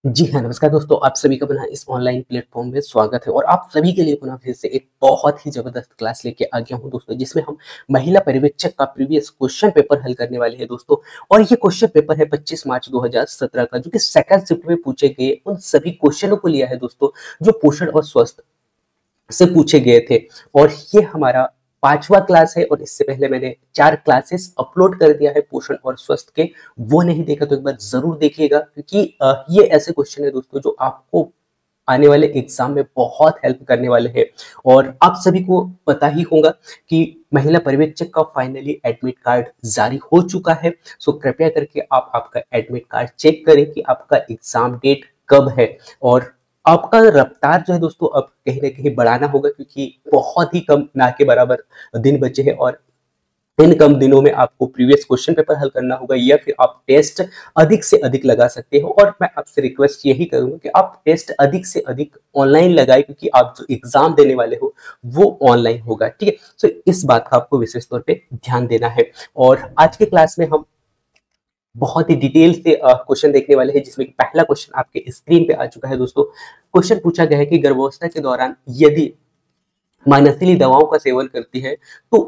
जी हाँ, नमस्कार दोस्तों, आप सभी का पुनः इस ऑनलाइन प्लेटफ़ॉर्म में स्वागत है और आप सभी के लिए पुनः फिर से एक बहुत ही ज़बरदस्त क्लास लेके आ गया हूँ दोस्तों, जिसमें हम महिला पर्यवेक्षक का प्रीवियस क्वेश्चन पेपर हल करने वाले हैं दोस्तों। और ये क्वेश्चन पेपर है 25 मार्च 2017 का, जो कि सेकंड शिफ्ट में पूछे गए उन सभी क्वेश्चनों को लिया है दोस्तों, जो पोषण और स्वास्थ्य से पूछे गए थे। और ये हमारा 5वां क्लास है और इससे पहले मैंने 4 क्लासेस अपलोड कर दिया है पोषण और स्वास्थ्य के। वो नहीं देखा तो एक बार ज़रूर देखिएगा, क्योंकि ये ऐसे क्वेश्चन है दोस्तों जो आपको आने वाले एग्ज़ाम में बहुत हेल्प करने वाले हैं। और आप सभी को पता ही होगा कि महिला पर्यवेक्षक का फाइनली एडमिट कार्ड जारी हो चुका है। सो कृपया करके आप आपका एडमिट कार्ड चेक करें कि आपका एग्ज़ाम डेट कब है। और आपका रफ्तार जो है दोस्तों अब कहीं न कहीं बढ़ाना होगा, क्योंकि बहुत ही कम ना के बराबर दिन बचे हैं और इन कम दिनों में आपको प्रीवियस क्वेश्चन पेपर हल करना होगा, या फिर आप टेस्ट अधिक से अधिक लगा सकते हो। और मैं आपसे रिक्वेस्ट यही करूंगा कि आप टेस्ट अधिक से अधिक ऑनलाइन लगाएं, क्योंकि आप जो एग्जाम देने वाले हो वो ऑनलाइन होगा। ठीक है, तो इस बात का आपको विशेष तौर पे ध्यान देना है। और आज के क्लास में हम बहुत ही डिटेल से क्वेश्चन देखने वाले हैं, जिसमें कि पहला क्वेश्चन आपके स्क्रीन पे आ चुका है दोस्तों। क्वेश्चन पूछा गया है कि गर्भावस्था के दौरान यदि मां नशीली दवाओं का सेवन करती है तो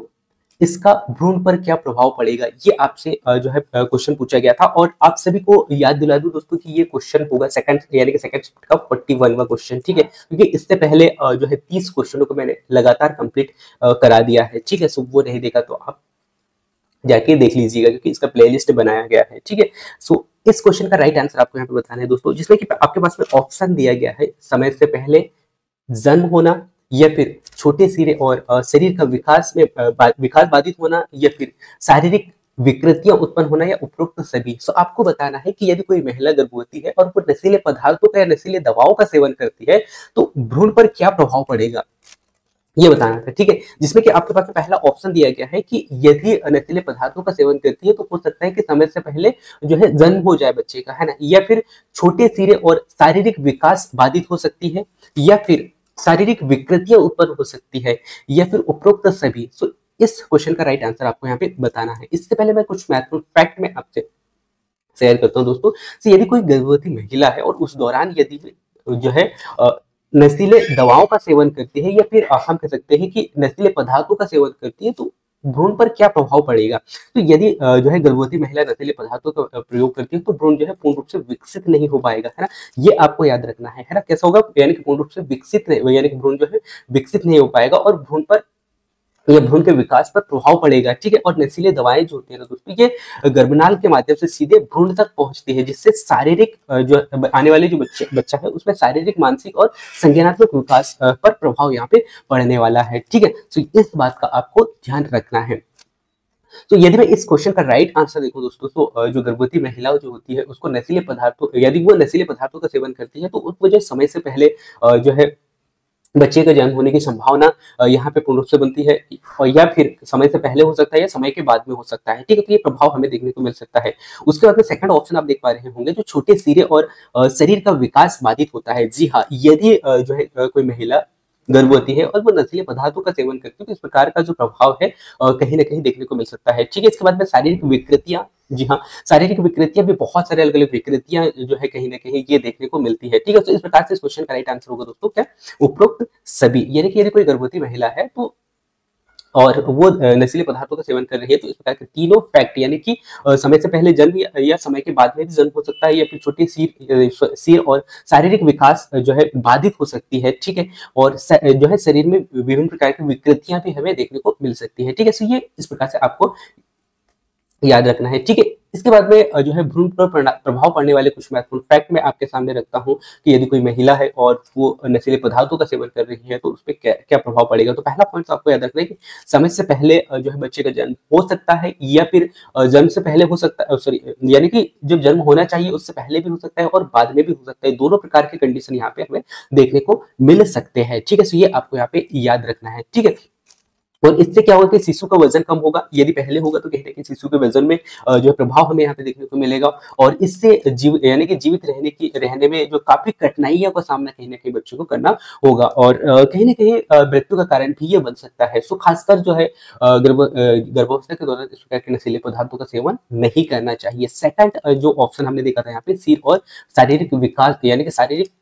इसका भ्रूण पर क्या प्रभाव पड़ेगा। ये आपसे जो है क्वेश्चन पूछा गया था। और आप सभी को याद दिला दूं दोस्तों कि ये क्वेश्चन होगा सेकंड, यानी कि सेकंड शिफ्ट का 41वां क्वेश्चन। ठीक है, क्योंकि इससे पहले जो है 30 क्वेश्चनों को मैंने लगातार कंप्लीट करा दिया है। ठीक है, सो वो नहीं देखा तो आप जाके देख लीजिएगा, क्योंकि इसका प्लेलिस्ट बनाया गया है। ठीक है, सो इस क्वेश्चन का राइट आंसर आपको यहाँ पे बताना है दोस्तों, जिसमें कि आपके पास में ऑप्शन दिया गया है: समय से पहले जन्म होना, या फिर छोटे सिरे और शरीर का विकास में विकास बाधित होना, या फिर शारीरिक विकृतियां उत्पन्न होना, या उपरोक्त सभी। सो आपको बताना है कि यदि कोई महिला गर्भवती है और वो नशीले पदार्थों का या नशीले दवाओं का सेवन करती है तो भ्रूण पर क्या प्रभाव पड़ेगा, ये बताना था। ठीक है, जिसमें कि आपके पास में पहला ऑप्शन दिया गया है कि यदि नशीले पदार्थों का सेवन करती है तो हो सकता है कि समय से पहले जो है जन्म हो जाए बच्चे का, है ना, या फिर छोटे सिरे और शारीरिक विकास बाधित हो सकती है, या फिर शारीरिक विकृतियां उत्पन्न हो सकती है, या फिर उपरोक्त सभी। सो इस क्वेश्चन का राइट आंसर आपको यहाँ पे बताना है। इससे पहले मैं कुछ महत्वपूर्ण फैक्ट में आपसे शेयर करता हूँ दोस्तों। तो यदि कोई गर्भवती महिला है और उस दौरान यदि जो है अ, नशीले दवाओं का सेवन करती है, या फिर हम कह सकते हैं कि नशीले पदार्थों का सेवन करती है, तो भ्रूण पर क्या प्रभाव पड़ेगा। तो यदि जो है गर्भवती महिला नशीले पदार्थों का प्रयोग करती है तो भ्रूण जो है पूर्ण रूप से विकसित नहीं हो पाएगा, है ना। ये आपको याद रखना है ना। कैसा होगा, यानी कि पूर्ण रूप से विकसित नहीं, यानी कि भ्रूण जो है विकसित नहीं हो पाएगा और भ्रूण पर ये भ्रूण के विकास पर प्रभाव पड़ेगा। ठीक है, और नशीले दवाएं जो होती है ना दोस्तों, ये गर्भनाल के माध्यम से सीधे भ्रूण तक पहुंचती है, जिससे शारीरिक जो आने वाले जो बच्चा है उसमें शारीरिक, मानसिक और संज्ञानात्मक विकास पर प्रभाव यहाँ पे पड़ने वाला है। ठीक है, तो इस बात का आपको ध्यान रखना है। तो यदि मैं इस क्वेश्चन का राइट आंसर देखूं दोस्तों, तो जो गर्भवती महिला जो होती है उसको नशीले पदार्थों, यदि वो नशीले पदार्थों का सेवन करती है तो उसको जो समय से पहले जो है बच्चे का जन्म होने की संभावना यहाँ पे पूर्ण रूप से बनती है, और या फिर समय से पहले हो सकता है या समय के बाद में हो सकता है। ठीक है, तो ये प्रभाव हमें देखने को मिल सकता है। उसके बाद में सेकंड ऑप्शन आप देख पा रहे होंगे, जो छोटे सिरे और शरीर का विकास बाधित होता है। जी हाँ, यदि जो है कोई महिला गर्भवती है और वो नशीले पदार्थों का सेवन करती है तो इस प्रकार का जो प्रभाव है कहीं ना कहीं देखने को मिल सकता है। ठीक है, इसके बाद में शारीरिक विकृतियां। जी हाँ, शारीरिक विकृतियां भी बहुत सारे अलग अलग विकृतियां जो है कहीं ना कहीं ये देखने को मिलती है। ठीक है, तो इस प्रकार से इस क्वेश्चन का राइट आंसर होगा दोस्तों क्या, उपरोक्त सभी। यानी कि यदि कोई गर्भवती महिला है तो और वो नशीले पदार्थों का सेवन कर रही है तो इस प्रकार के तीनों फैक्ट, यानी कि समय से पहले जन्म या समय के बाद में भी जन्म हो सकता है, या फिर छोटी सिर और शारीरिक विकास जो है बाधित हो सकती है। ठीक है, और जो है शरीर में विभिन्न प्रकार की विकृतियां भी हमें देखने को मिल सकती है। ठीक है, सो ये इस प्रकार से आपको याद रखना है। ठीक है, इसके बाद में जो है भ्रूण पर प्रभाव पड़ने वाले कुछ महत्वपूर्ण फैक्ट मैं आपके सामने रखता हूँ कि यदि कोई महिला है और वो नशीले पदार्थों का सेवन कर रही है तो उस पर क्या क्या प्रभाव पड़ेगा। तो पहला पॉइंट आपको याद रखना है कि समय से पहले जो है बच्चे का जन्म हो सकता है, या फिर जन्म से पहले हो सकता है, सॉरी, यानी कि जब जन्म होना चाहिए उससे पहले भी हो सकता है और बाद में भी हो सकता है। दोनों प्रकार के कंडीशन यहाँ पे हमें देखने को मिल सकते हैं। ठीक है, सो ये आपको यहाँ पे याद रखना है। ठीक है, और इससे क्या होगा कि शिशु का वजन कम होगा। यदि पहले होगा तो कहीं ना कहीं शिशु के वजन में जो है प्रभाव हमें यहाँ पे देखने को मिलेगा, और इससे यानी कि जीवित रहने में जो काफी कठिनाइयों का सामना कहीं ना कहीं बच्चों को करना होगा, और कहीं ना कहीं मृत्यु का कारण भी ये बन सकता है। सो खासकर जो है गर्भावस्था के दौरान इस प्रकार के नशीले पदार्थों का सेवन नहीं करना चाहिए। सेकंड जो ऑप्शन हमने देखा था यहाँ पे सी, और शारीरिक विकास यानी कि शारीरिक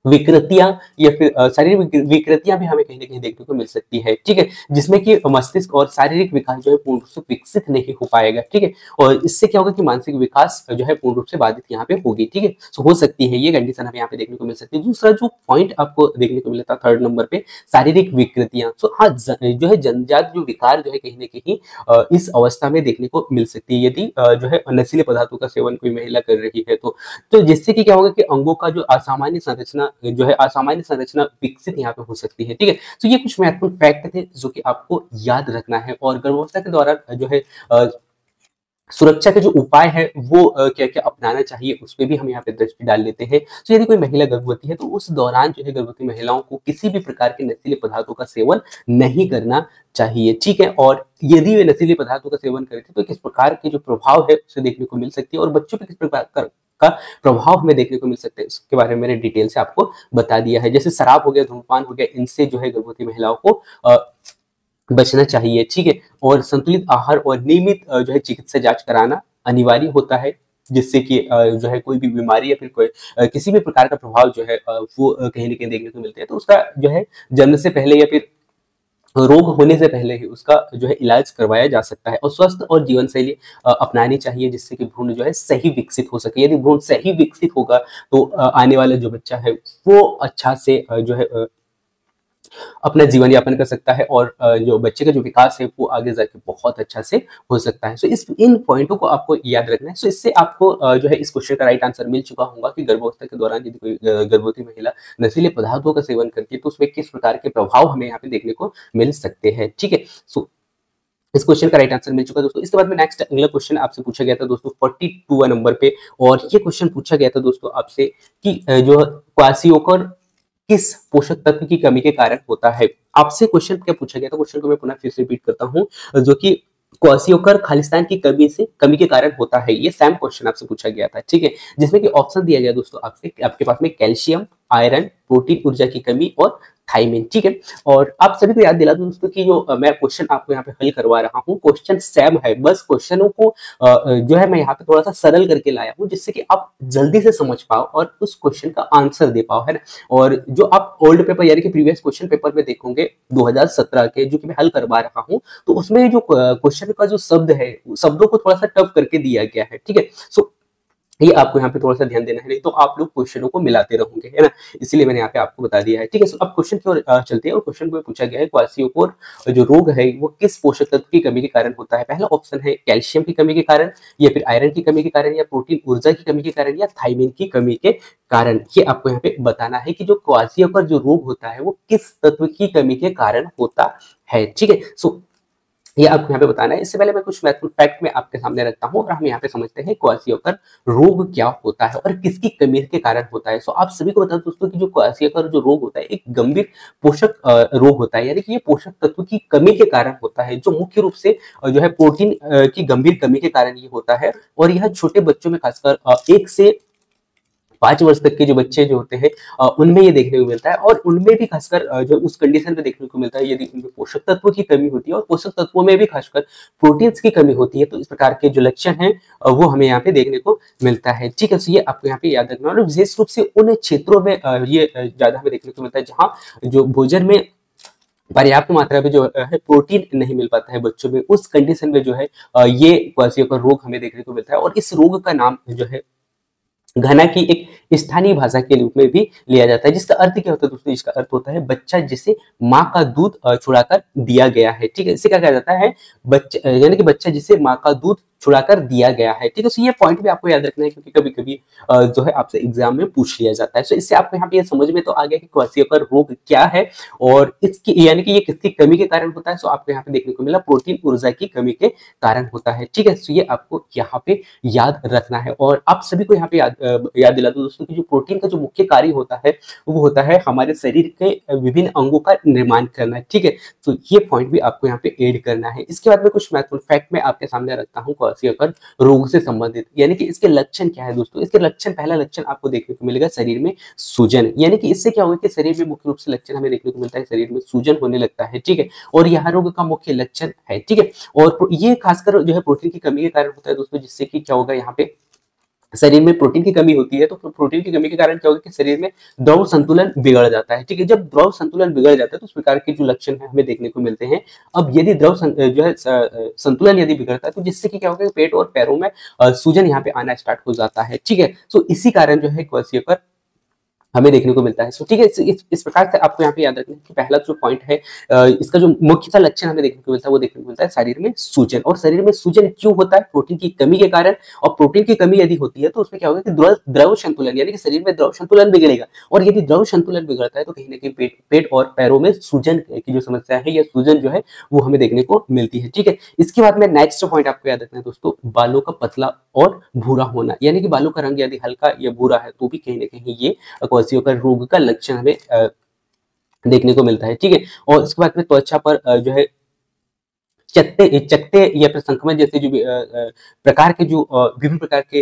विकृतियां या फिर शारीरिक विकृतियां भी हमें कहीं ना कहीं देखने को मिल सकती है, ठीक है, जिसमें कि मस्तिष्क और शारीरिक विकास जो है पूर्ण रूप से विकसित नहीं हो पाएगा, ठीक है, और इससे क्या होगा कि मानसिक विकास जो है पूर्ण रूप से बाधित यहाँ पे होगी, ठीक है। सो हो सकती है ये कंडीशन हमें यहाँ पे देखने को मिल सकती है। दूसरा जो पॉइंट आपको देखने को मिला था थर्ड नंबर पे, शारीरिक विकृतियां। सो हाँ, जो है जन्मजात जो विकार जो है कहीं ना कहीं इस अवस्था में देखने को मिल सकती है, यदि जो है नशीले पदार्थों का सेवन कोई महिला कर रही है तो जिससे कि क्या होगा कि अंगों का जो असामान्य संरचना विकसित यहाँ पे हो सकती है, ठीक है। तो ये कुछ महत्वपूर्ण फैक्ट थे जो कि आपको याद रखना है, और गर्भावस्था के दौरान जो है सुरक्षा के जो उपाय है वो क्या क्या अपनाना चाहिए उस पर भी हम यहाँ पे दृष्टि डाल लेते हैं। तो यदि कोई महिला गर्भवती है तो उस दौरान जो है गर्भवती महिलाओं को किसी भी प्रकार के नशीले पदार्थों का सेवन नहीं करना चाहिए, ठीक है। और यदि वे नशीले पदार्थों का सेवन करते तो किस प्रकार के जो प्रभाव है उसे देखने को मिल सकती है, और बच्चों पर किस प्रकार का प्रभाव हमें देखने को मिल सकता है, इसके बारे में मैंने डिटेल से आपको बता दिया है। जैसे शराब हो गया, धूम्रपान हो गया, इनसे जो है गर्भवती महिलाओं को बचना चाहिए, ठीक है। और संतुलित आहार और नियमित जो है चिकित्सा जांच कराना अनिवार्य होता है, जिससे कि जो है कोई भी बीमारी या फिर कोई किसी भी प्रकार का प्रभाव जो है वो कहीं ना कहीं देखने को मिलते हैं, तो उसका जो है जन्म से पहले या फिर रोग होने से पहले ही उसका जो है इलाज करवाया जा सकता है। और स्वस्थ और जीवन शैली अपनानी चाहिए, जिससे कि भ्रूण जो है सही विकसित हो सके। यदि भ्रूण सही विकसित होगा तो आने वाला जो बच्चा है वो अच्छा से जो है अपना जीवन यापन कर सकता है, और जो बच्चे का जो विकास है वो आगे जाके बहुत अच्छा से हो सकता है। सो इन पॉइंटों को आपको याद रखना है। सो इससे आपको जो है इस क्वेश्चन का राइट आंसर मिल चुका होगा कि गर्भावस्था के दौरान यदि कोई गर्भवती महिला नशीले पदार्थों का सेवन करती है तो उसमें किस प्रकार के प्रभाव हमें यहाँ पे देखने को मिल सकते हैं, ठीक है। सो इस क्वेश्चन का राइट आंसर मिल चुका है दोस्तों। इसके बाद में नेक्स्ट अगला क्वेश्चन आपसे पूछा गया था दोस्तों 42 नंबर पे, और ये क्वेश्चन पूछा गया था दोस्तों आपसे कि जो क्वासियोकर किस पोषक तत्व की कमी के कारण होता है। आपसे क्वेश्चन क्या पूछा गया था, क्वेश्चन को मैं पुनः फिर से रिपीट करता हूं, जो कि क्वासियोकर खालिस्तान की कमी के कारण होता है। ये सेम क्वेश्चन आपसे पूछा गया था, ठीक है, जिसमें कि ऑप्शन दिया गया दोस्तों आपसे, आपके पास में कैल्शियम, आयरन, प्रोटीन, ऊर्जा की कमी और थाइमिन, ठीक है। और आप सभी को याद दिला दूं दोस्तों कि जो मैं क्वेश्चन आपको यहाँ पे हल करवा रहा हूँ क्वेश्चन सेम है, बस क्वेश्चनों को जो है मैं यहाँ पे थोड़ा सा सरल करके लाया हूँ, जिससे कि आप जल्दी से समझ पाओ और उस क्वेश्चन का आंसर दे पाओ, है ना। और जो आप ओल्ड पेपर यानी कि प्रीवियस क्वेश्चन पेपर में देखोगे 2017 के जो कि मैं हल करवा रहा हूँ, तो उसमें जो क्वेश्चन का जो शब्द है शब्दों को थोड़ा सा टफ करके दिया गया है, ठीक है। सो ये आपको यहाँ पे थोड़ा सा ध्यान देना है, नहीं तो आप लोग क्वेश्चनों को मिलाते रहोगे, है ना, इसलिए मैंने यहाँ पे आपको बता दिया है, ठीक है। अब क्वेश्चन की ओर चलते हैं, और क्वेश्चन को पूछा गया है क्वासियोकोर जो रोग है वो किस पोषक तत्व की कमी के कारण होता है। पहला ऑप्शन है कैल्शियम की कमी के कारण, या फिर आयरन की कमी के कारण, या प्रोटीन ऊर्जा की कमी के कारण, या थाइमिन की कमी के कारण। ये आपको यहाँ पे बताना है कि जो क्वासियोकोर जो रोग होता है वो किस तत्व की कमी के कारण होता है, ठीक है। सो ये आपको यहाँ पे बताना है। इससे पहले मैं कुछ महत्वपूर्ण फैक्ट में आपके सामने रखता हूँ, और हम यहाँ पे समझते हैं क्वासियोकर रोग क्या होता है और किसकी कमी के कारण होता है। सो आप सभी को बता दूं दोस्तों कि जो क्वासियोकर जो रोग होता है एक गंभीर पोषक रोग होता है, यानी कि ये पोषक तत्व की कमी के कारण होता है, जो मुख्य रूप से जो है प्रोटीन की गंभीर कमी के कारण ये होता है। और यह छोटे बच्चों में खासकर 1 से 5 वर्ष तक के जो बच्चे जो होते हैं उनमें ये देखने को मिलता है, और उनमें भी खासकर जो उस कंडीशन में देखने को मिलता है यदि उनमें पोषक तत्वों की कमी होती है, और पोषक तत्वों में भी खासकर प्रोटीन्स की कमी होती है, तो इस प्रकार के जो लक्षण हैं वो हमें यहाँ पे देखने को मिलता है, ठीक है। तो ये आपको यहाँ पे याद रखना, और विशेष रूप से उन क्षेत्रों में ये ज्यादा हमें देखने को मिलता है जहाँ जो भोजन में पर्याप्त मात्रा में जो है प्रोटीन नहीं मिल पाता है बच्चों में, उस कंडीशन में जो है ये क्वासियोकर रोग हमें देखने को मिलता है। और इस रोग का नाम जो है घना की एक स्थानीय भाषा के रूप में भी लिया जाता है, जिसका अर्थ क्या होता है दोस्तों, इसका अर्थ होता है बच्चा जिसे माँ का दूध छुड़ाकर दिया गया है, ठीक है। इससे क्या कहा जाता है, बच्चा यानी कि बच्चा जिसे माँ का दूध छुड़ाकर दिया गया है। ठीक है, तो ये पॉइंट भी आपको याद रखना है, क्योंकि कभी कभी जो है आपसे एग्जाम में पूछ लिया जाता है। तो इससे आपको यहाँ पे ये समझ में तो आ गया कि क्वाशियोकर रोग क्या है और इसकी यानी कि ये किसकी कमी के कारण होता है। सो आपको यहाँ पे देखने को मिला प्रोटीन ऊर्जा की कमी के कारण होता है। ठीक है, तो ये आपको यहाँ पे याद रखना है। और आप सभी को यहाँ पे याद दिला दो दोस्तों कि जो प्रोटीन का जो मुख्य कार्य होता है वो होता है हमारे शरीर के विभिन्न अंगों का निर्माण करना है। ठीक है, तो ये पॉइंट भी आपको यहाँ पे ऐड करना है। इसके बाद में कुछ महत्वपूर्ण फैक्ट मैं आपके सामने रखता हूँ क्वाशियोकर रोग से संबंधित, यानी कि इसके लक्षण क्या है दोस्तों। इसके लक्षण, पहला लक्षण आपको देखने को मिलेगा शरीर में सूजन, यानी कि इससे क्या होगा कि शरीर में मुख्य रूप से लक्षण हमें देखने को मिलता है, शरीर में सूजन होने लगता है। ठीक है, और यह रोग का मुख्य लक्षण है। ठीक है, और ये खासकर जो है प्रोटीन की कमी के कारण होता है दोस्तों, जिससे कि क्या होगा यहाँ पे शरीर में प्रोटीन की कमी होती है। तो प्रोटीन की कमी के कारण क्या होगा कि शरीर में द्रव संतुलन बिगड़ जाता है। ठीक है, जब द्रव संतुलन बिगड़ जाता है तो उस प्रकार के जो लक्षण है हमें देखने को मिलते हैं। अब यदि जो है संतुलन यदि बिगड़ता है तो जिससे कि क्या होगा, पेट और पैरों में सूजन यहाँ पे आना स्टार्ट हो जाता है। ठीक है, तो इसी कारण जो है क्वाशियोकर हमें देखने को मिलता है। सो ठीक है, इस प्रकार से आपको यहाँ पे याद रखना है कि पहला जो पॉइंट है इसका जो मुख्यतः लक्षण हमें देखने को मिलता है वो देखने को मिलता है शरीर में सूजन। और शरीर में सूजन क्यों होता है? प्रोटीन की कमी के कारण। और प्रोटीन की कमी यदि होती है तो उसमें क्या होगा कि द्रव संतुलन, यानी कि शरीर में द्रव संतुलन बिगड़ेगा। और यदि द्रव संतुलन बिगड़ता है तो कहीं ना कहीं पेट और पैरों में सूजन की जो समस्या है या सूजन जो है वो हमें देखने को मिलती है। ठीक है, इसके बाद में नेक्स्ट पॉइंट आपको याद रखना है दोस्तों, बालों का पतला और भूरा होना, यानी कि बालों का रंग यदि हल्का या भूरा है तो भी कहीं ना कहीं ये क्वाशियोकर रोग का लक्षण हमें देखने को मिलता है। ठीक है, और इसके बाद में त्वचा पर जो है चकते या फिर संक्रमण जैसे जो प्रकार के जो विभिन्न प्रकार के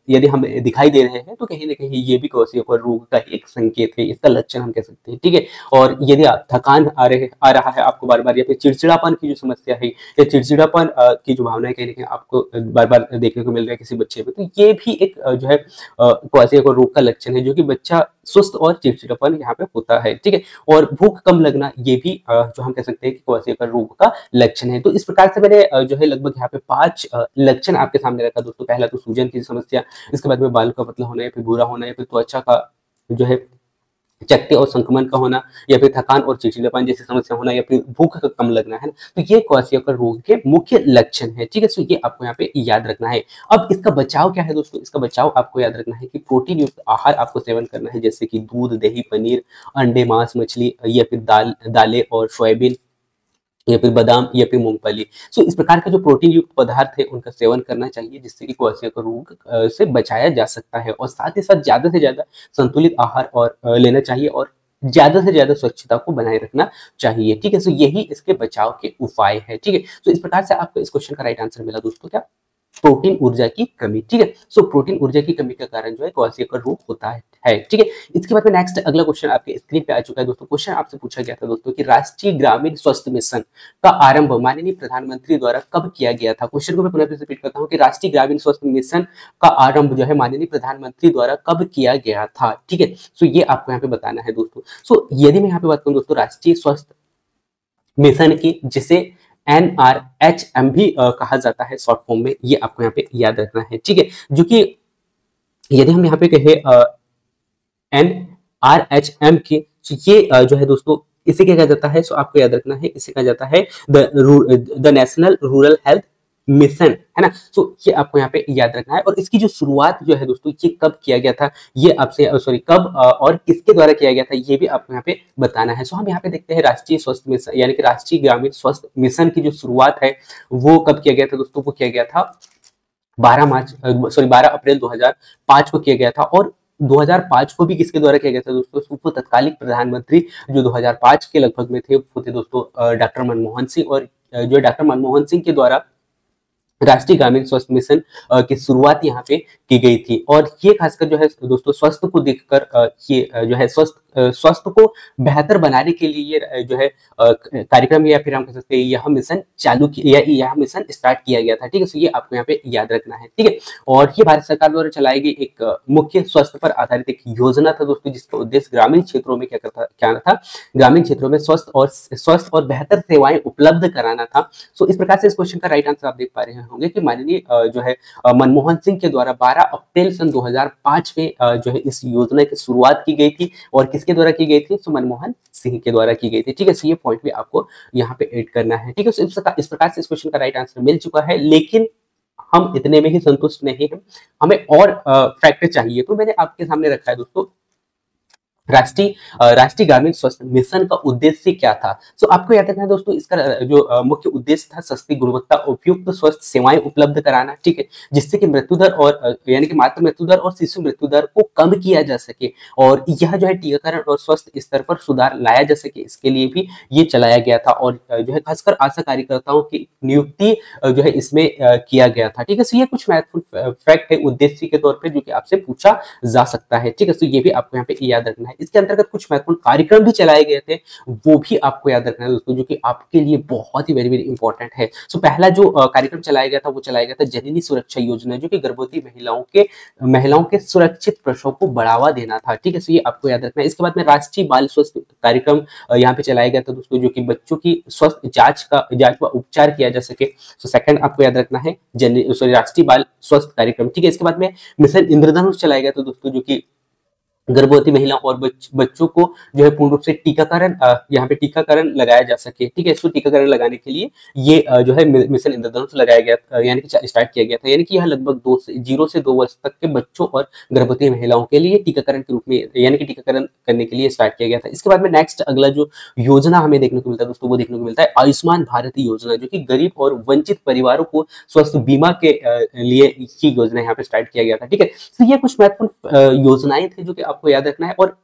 यदि हम दिखाई दे रहे हैं तो कहीं ना कहीं ये भी क्वाशियोकर रोग का एक संकेत है, इसका लक्षण हम कह सकते हैं। ठीक है, और यदि थकान आ रहा है आपको बार बार, या फिर चिड़चिड़ापन की जो समस्या है या चिड़चिड़ापन की जो भावना है कहीं ना कहीं आपको बार बार देखने को मिल रहा है किसी बच्चे में, तो ये भी एक जो है क्वाशियोकर रोग का लक्षण है, जो कि बच्चा सुस्त और चिड़चिड़ापन यहाँ पे होता है। ठीक है, और भूख कम लगना ये भी जो हम कह सकते हैं कि क्वाशियोकर रोग का लक्षण है। तो इस प्रकार से मैंने जो है लगभग यहाँ पे 5 लक्षण आपके सामने रखा दोस्तों। पहला तो सूजन की समस्या, इसके बाद में बाल का पतला होना या फिर भूरा होना या फिर त्वचा का जो है चकते और संक्रमण का होना या फिर थकान और चिड़चिड़ापन जैसी समस्या होना या फिर भूख का कम लगना है ना, तो ये क्वाशियोकर रोग के मुख्य लक्षण है। ठीक है, तो ये आपको यहाँ पे याद रखना है। अब इसका बचाव क्या है दोस्तों? इसका बचाव आपको याद रखना है कि प्रोटीन युक्त आहार आपको सेवन करना है, जैसे कि दूध, दही, पनीर, अंडे, मांस, मछली या फिर दालें और सोयाबीन या फिर बादाम या फिर मूंगफली। सो इस प्रकार के जो प्रोटीन युक्त पदार्थ है उनका सेवन करना चाहिए, जिससे कि क्वाशियोकर रोग से बचाया जा सकता है। और साथ ही साथ ज्यादा से ज्यादा संतुलित आहार और लेना चाहिए और ज्यादा से ज्यादा स्वच्छता को बनाए रखना चाहिए। ठीक है, सो यही इसके बचाव के उपाय है। ठीक है, तो इस प्रकार से आपको इस क्वेश्चन का राइट आंसर मिला दोस्तों, क्या? प्रोटीन ऊर्जा की कमी। ठीक है, सो प्रोटीन ऊर्जा की कमी का कारण जो है क्वाशियोकर रोग होता है। ठीक है, इसके बाद में नेक्स्ट अगला क्वेश्चन आपके स्क्रीन पे आ चुका है दोस्तों। क्वेश्चन आपसे पूछा गया था दोस्तों कि राष्ट्रीय ग्रामीण स्वास्थ्य मिशन का आरंभ माननीय प्रधानमंत्री द्वारा कब किया गया था। क्वेश्चन को मैं पुनः रिपीट करता हूं कि राष्ट्रीय ग्रामीण स्वास्थ्य मिशन का आरंभ जो है माननीय प्रधानमंत्री द्वारा कब किया गया था। ठीक है, सो ये आपको यहाँ पे बताना है दोस्तों। सो यदि मैं यहाँ पे बात करूं दोस्तों राष्ट्रीय स्वास्थ्य मिशन की, जिसे NRHM भी कहा जाता है शॉर्ट फॉर्म में, ये आपको यहाँ पे याद रखना है। ठीक है, जो कि यदि हम यहाँ पे कहे NRHM की, तो ये जो है दोस्तों इसे क्या कहा जाता है, सो आपको याद रखना है, इसे कहा जाता है the national rural health mission, है ना। सो ये आपको यहाँ पे याद रखना है। और इसकी जो शुरुआत जो है दोस्तों ये कब किया गया था, ये आपसे सॉरी कब और किसके द्वारा किया गया था, ये भी आपको यहाँ पे बताना है। सो हम यहाँ पे देखते हैं राष्ट्रीय स्वास्थ्य मिशन यानी कि राष्ट्रीय ग्रामीण स्वास्थ्य मिशन की जो शुरुआत है वो कब किया गया था दोस्तों? वो किया गया था 12 अप्रैल 2005 को किया गया था। और 2005 को भी किसके द्वारा किया गया था दोस्तों? वो तत्कालीन प्रधानमंत्री जो 2005 के लगभग में थे वो थे दोस्तों डॉक्टर मनमोहन सिंह। और जो डॉक्टर मनमोहन सिंह के द्वारा राष्ट्रीय ग्रामीण स्वास्थ्य मिशन की शुरुआत यहाँ पे की गई थी। और ये खासकर जो है दोस्तों स्वास्थ्य को देखकर ये जो है स्वास्थ्य को बेहतर बनाने के लिए ये जो है कार्यक्रम या फिर हम कह सकते हैं यह मिशन चालू किया, यह मिशन स्टार्ट किया गया था। ठीक है, तो ये आपको यहाँ पे याद रखना है। ठीक है, और ये भारत सरकार द्वारा चलाई गई एक मुख्य स्वास्थ्य पर आधारित एक योजना था दोस्तों, जिसका उद्देश्य ग्रामीण क्षेत्रों में क्या था, ग्रामीण क्षेत्रों में स्वस्थ और बेहतर सेवाएं उपलब्ध कराना था। सो इस प्रकार से इस क्वेश्चन का राइट आंसर आप देख पा रहे होंगे कि माननीय जो है मनमोहन सिंह के द्वारा 12 अप्रैल सन 2005 में जो है इस योजना की शुरुआत की गई थी। और किसके द्वारा की गई थी? तो मनमोहन सिंह के द्वारा की गई थी। ठीक है, सो ये पॉइंट भी आपको यहाँ पे ऐड करना है। ठीक है, इस प्रकार से इस क्वेश्चन का राइट आंसर मिल चुका है। लेकिन हम इतने में ही संतुष्ट नहीं हैं, हमें और फैक्ट चाहिए। तो मैंने आपके सामने रखा है दोस्तों राष्ट्रीय ग्रामीण स्वास्थ्य मिशन का उद्देश्य क्या था। तो आपको याद रखना है दोस्तों, इसका जो मुख्य उद्देश्य था सस्ती गुणवत्ता उपयुक्त स्वास्थ्य सेवाएं उपलब्ध कराना, ठीक है, जिससे कि मृत्यु दर और यानी कि मातृ मृत्यु दर और शिशु मृत्यु दर को कम किया जा सके, और यह जो है टीकाकरण और स्वास्थ्य स्तर पर सुधार लाया जा सके, इसके लिए भी ये चलाया गया था। और जो है खासकर आशा कार्यकर्ताओं की नियुक्ति जो है इसमें किया गया था, ठीक है। तो ये कुछ महत्वपूर्ण फैक्ट है उद्देश्य के तौर पर जो कि आपसे पूछा जा सकता है, ठीक है। तो ये भी आपको यहाँ पे याद रखना है। इसके अंतर्गत कुछ महत्वपूर्ण कार्यक्रम भी चलाए गए थे, वो भी आपको याद रखना है दोस्तों, जो कि आपके लिए बहुत ही वेरी वेरी इंपॉर्टेंट है। सो पहला जो कार्यक्रम चलाया गया था वो चलाया गया था जननी सुरक्षा योजना, जो कि गर्भवती महिलाओं के सुरक्षित प्रसव को बढ़ावा देना था, ठीक है। सो ये आपको याद रखना है। इसके बाद में राष्ट्रीय बाल स्वास्थ्य कार्यक्रम यहाँ पे चलाया गया था दोस्तों, जो कि बच्चों की स्वस्थ जांच व उपचार किया जा सके। सो सेकंड आपको याद रखना है राष्ट्रीय बाल स्वास्थ्य कार्यक्रम, ठीक है। इसके बाद में मिशन इंद्रधनुष चलाया गया था दोस्तों, जो कि गर्भवती महिलाओं और बच्चों को जो है पूर्ण रूप से टीकाकरण यहाँ पे टीकाकरण लगाया जा सके, ठीक है। इसको टीकाकरण लगाने के लिए ये जो है मिशन इंद्रधनुष लगाया गया, यानी कि स्टार्ट किया गया था, यानी कि यह लगभग 0 से 2 वर्ष तक के बच्चों और गर्भवती महिलाओं के लिए टीकाकरण के रूप में, यानी कि टीकाकरण करने के लिए स्टार्ट किया गया था। इसके बाद में नेक्स्ट अगला जो योजना हमें देखने को मिलता है दोस्तों, वो देखने को मिलता है आयुष्मान भारत योजना, जो कि गरीब और वंचित परिवारों को स्वास्थ्य बीमा के लिए ही योजना यहाँ पे स्टार्ट किया गया था, ठीक है। तो ये कुछ महत्वपूर्ण योजनाएं थी जो कि आपको याद रखना है। और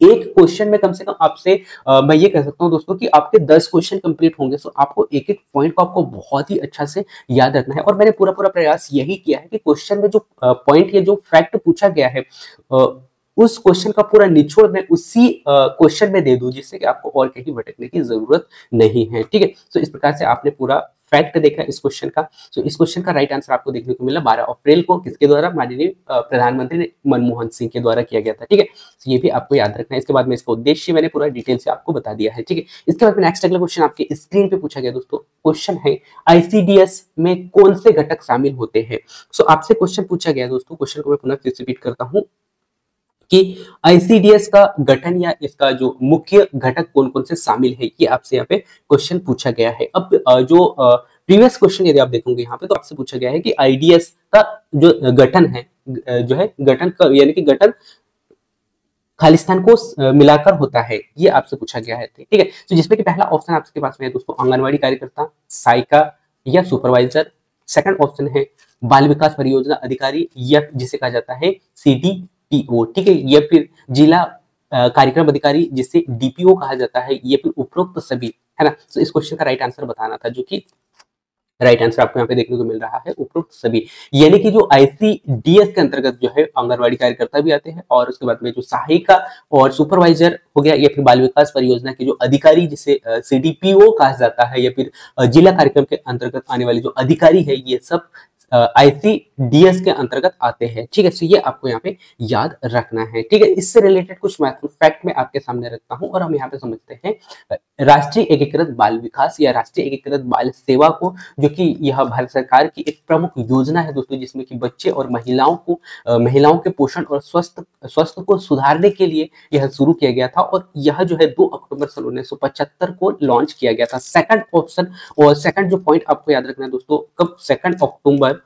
एक क्वेश्चन में कम से कम आपसे मैं ये कह सकता हूं दोस्तों कि आपके 10 क्वेश्चन कंप्लीट होंगे, तो आपको एक एक पॉइंट को आपको बहुत ही अच्छा से याद रखना है। और मैंने पूरा प्रयास यही किया है कि क्वेश्चन में जो पॉइंट या जो फैक्ट पूछा गया है उस क्वेश्चन का पूरा निचोड़ मैं उसी क्वेश्चन में दे दूं, जिससे कि आपको और कहीं भटकने की जरूरत नहीं है, ठीक है। तो इस प्रकार से आपने पूरा फैक्ट देखा इस क्वेश्चन का। तो इस क्वेश्चन का राइट आंसर आपको देखने को मिला 12 अप्रैल को, किसके द्वारा, माननीय प्रधानमंत्री मनमोहन सिंह के द्वारा किया गया था, ठीक है। तो ये भी आपको याद रखना है। इसके बाद में इसका उद्देश्य मैंने पूरा डिटेल से आपको बता दिया है, ठीक है। इसके बाद में नेक्स्ट अगला क्वेश्चन आपके स्क्रीन पे पूछा गया दोस्तों। क्वेश्चन है आईसीडीएस में कौन से घटक शामिल होते हैं। सो आपसे क्वेश्चन पूछा गया दोस्तों, क्वेश्चन को मैं पुनः फिर से रिपीट करता हूँ कि आईसीडीएस का गठन या इसका जो मुख्य घटक कौन कौन से शामिल है, ये आपसे यहाँ पे क्वेश्चन पूछा गया है। अब जो प्रीवियस क्वेश्चन यदि आप देखोगे यहाँ पे, तो आपसे पूछा गया है कि आईडीएस का जो गठन है, जो है गठन का यानी कि गठन खालिस्तान को मिलाकर होता है, ये आपसे पूछा गया है, ठीक है। तो जिसमें कि पहला ऑप्शन आपके पास में है दोस्तों आंगनवाड़ी कार्यकर्ता, सहायिका या सुपरवाइजर। सेकंड ऑप्शन है बाल विकास परियोजना अधिकारी या जिसे कहा जाता है सीडीपीओ, ठीक है, या फिर जिला कार्यक्रम अधिकारी जिसे डीपीओ कहा जाता है, या फिर उपरोक्त सभी, है ना। तो इस क्वेश्चन का राइट आंसर बताना था, जो कि राइट आंसर आपको यहाँ पे देखने को मिल रहा है उपरोक्त सभी, यानी कि जो आईसीडीएस के अंतर्गत जो है आंगनवाड़ी कार्यकर्ता भी आते हैं, और उसके बाद में जो सहायिका और सुपरवाइजर हो गया, या फिर बाल विकास परियोजना के जो अधिकारी जिसे सीडीपीओ कहा जाता है, या फिर जिला कार्यक्रम के अंतर्गत आने वाले जो अधिकारी है, ये सब आईसीडीएस के अंतर्गत आते हैं, ठीक है। तो ये आपको यहाँ पे याद रखना है, ठीक है। इससे रिलेटेड कुछ महत्वपूर्ण फैक्ट मैं आपके सामने रखता हूँ, और हम यहाँ पे समझते हैं राष्ट्रीय एकीकृत बाल विकास या राष्ट्रीय एकीकृत बाल सेवा को, जो कि यह भारत सरकार की एक प्रमुख योजना है दोस्तों, जिसमें कि बच्चे और महिलाओं के पोषण और स्वास्थ्य को सुधारने के लिए यह शुरू किया गया था, और यह जो है 2 अक्टूबर सन 1975 को लॉन्च किया गया था। सेकंड ऑप्शन और सेकंड जो पॉइंट आपको याद रखना है दोस्तों, कब 2 अक्टूबर,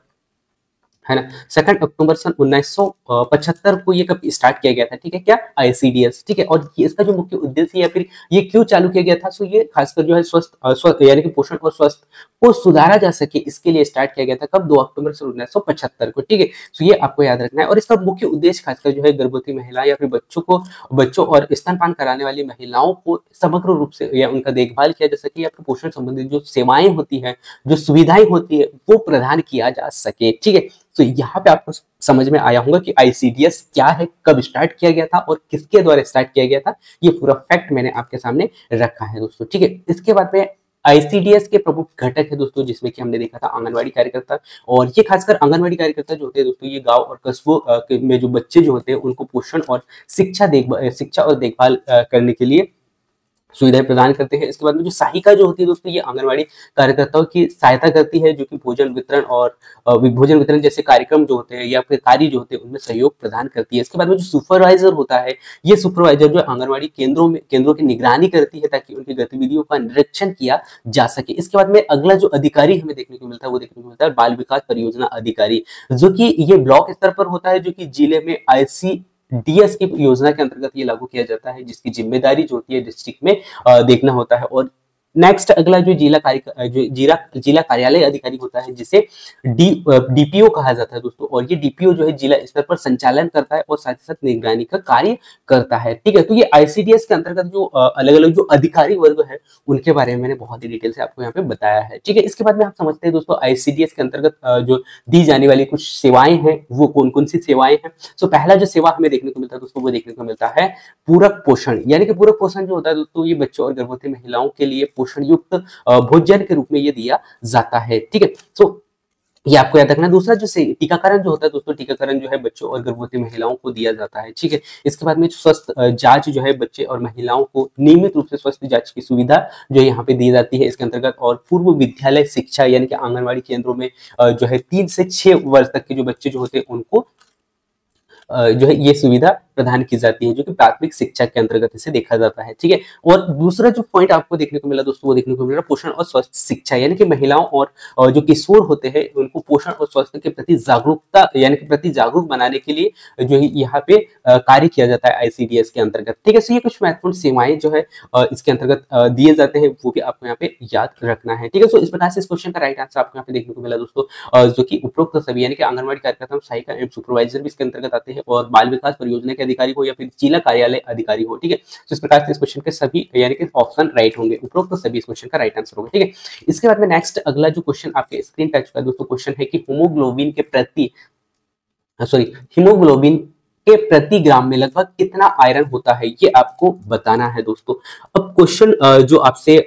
है ना, 2 अक्टूबर सन 1975 को ये कब स्टार्ट किया गया था, ठीक है, क्या, आईसीडीएस, ठीक है। और इसका जो मुख्य उद्देश्य या फिर ये क्यों चालू किया गया था, सो ये खासकर जो है स्वस्थ यानी कि पोषण और स्वास्थ्य को सुधारा जा सके, इसके लिए स्टार्ट किया गया था, कब, 2 अक्टूबर सन 1975 को, ठीक है। तो ये आपको याद रखना है। और इसका मुख्य उद्देश्य खासकर जो है गर्भवती महिला या फिर बच्चों और स्तनपान कराने वाली महिलाओं को समग्र रूप से या उनका देखभाल किया जा सके, या फिर पोषण संबंधित जो सेवाएं होती है, जो सुविधाएं होती है, वो प्रदान किया जा सके, ठीक है। तो यहाँ पे आपको समझ में आया होगा कि आईसीडीएस क्या है, कब स्टार्ट किया गया था और किसके द्वारा स्टार्ट किया गया था, ये पूरा फैक्ट मैंने आपके सामने रखा है दोस्तों, ठीक है। इसके बाद में आईसीडीएस के प्रमुख घटक है दोस्तों, जिसमें कि हमने देखा था आंगनवाड़ी कार्यकर्ता, और ये खासकर आंगनवाड़ी कार्यकर्ता जो होते हैं दोस्तों, ये गांव और कस्बों में जो बच्चे जो होते हैं उनको पोषण और शिक्षा और देखभाल करने के लिए सुविधाएं प्रदान करते हैं। इसके बाद में जो सहायिका जो होती है दोस्तों, ये आंगनवाड़ी कार्यकर्ताओं की सहायता करती है, जो कि भोजन वितरण और भोजन वितरण जैसे कार्यक्रम जो होते हैं या फिर कार्य जो होते हैं उनमें सहयोग प्रदान करती है। इसके बाद में जो सुपरवाइजर होता है, ये सुपरवाइजर जो आंगनवाड़ी केंद्रों की निगरानी करती है ताकि उनकी गतिविधियों का निरीक्षण किया जा सके। इसके बाद में अगला जो अधिकारी हमें देखने को मिलता है वो देखने को मिलता है बाल विकास परियोजना अधिकारी, जो कि ये ब्लॉक स्तर पर होता है, जो कि जिले में ICDS की योजना के अंतर्गत ये लागू किया जाता है, जिसकी जिम्मेदारी जो होती है डिस्ट्रिक्ट में देखना होता है। और नेक्स्ट अगला जो जिला कार्यालय अधिकारी होता है, जिसे DPO कहा जाता है दोस्तों, और ये DPO जो है जिला स्तर पर संचालन करता है और साथ ही साथ निगरानी का कार्य करता है। ठीक है, तो ये ICDS के अंतर्गत जो अलग अलग जो अधिकारी वर्ग है उनके बारे में मैंने बहुत ही डिटेल से आपको यहाँ पे बताया है। ठीक है, इसके बाद में आप समझते हैं दोस्तों ICDS के अंतर्गत जो दी जाने वाली कुछ सेवाएं हैं वो कौन कौन सी सेवाएं हैं। तो पहला जो सेवा हमें देखने को मिलता है दोस्तों, वो देखने को मिलता है पूरक पोषण, यानी कि पूरक पोषण जो होता है दोस्तों, ये बच्चों और गर्भवती महिलाओं के लिए पोषण युक्त भोजन के रूप में ये दिया जाता है। ठीक है, तो ये आपको याद रखना है। दूसरा जो टीकाकरण जो होता है दोस्तों, टीकाकरण जो है बच्चों और गर्भवती महिलाओं को दिया जाता है। ठीक है, इसके बाद में स्वास्थ्य जांच जो है बच्चे और महिलाओं को नियमित रूप से स्वास्थ्य जांच की सुविधा जो यहाँ पे दी जाती है इसके अंतर्गत। और पूर्व विद्यालय शिक्षा यानी कि आंगनबाड़ी केंद्रों में जो है 3 से 6 वर्ष तक के जो बच्चे जो होते हैं उनको जो है ये सुविधा प्रदान की जाती है, जो कि प्राथमिक शिक्षा के अंतर्गत इसे देखा जाता है। ठीक है, और दूसरा जो पॉइंट आपको देखने को मिला दोस्तों, वो देखने को मिला पोषण और स्वास्थ्य शिक्षा, यानी कि महिलाओं और जो किशोर होते हैं उनको पोषण और स्वास्थ्य के प्रति जागरूकता यानी कि प्रति जागरूक बनाने के लिए जो है यहाँ पे कार्य किया जाता है ICDS के अंतर्गत। ठीक है, तो ये कुछ महत्वपूर्ण सेवाएं जो है इसके अंतर्गत दिए जाते हैं, वो भी आपको यहाँ पे याद रखना है। ठीक है, तो इस प्रकार से इस क्वेश्चन का राइट आंसर आपको यहाँ पे देखने को मिला दोस्तों, जो कि उपरोक्त सभी यानी कि आंगनबाड़ी कार्यकर्ता, सहायिका एवं सुपरवाइजर भी इसके अंतर्गत आते हैं, और बाल विकास परियोजना के अधिकारी हो या फिर जिला कार्यालय अधिकारी हो। ठीक है, तो इस प्रकार से इस क्वेश्चन के सभी यानी कि ऑप्शन राइट होंगे, उपरोक्त सभी इस क्वेश्चन का राइट आंसर होगा। ठीक है, इसके बाद में नेक्स्ट अगला जो क्वेश्चन आपके स्क्रीन पे आ चुका है दोस्तों, क्वेश्चन है कि हीमोग्लोबिन के प्रति ग्राम में लगभग कितना आयरन होता है, ये आपको बताना है दोस्तों। अब क्वेश्चन जो आपसे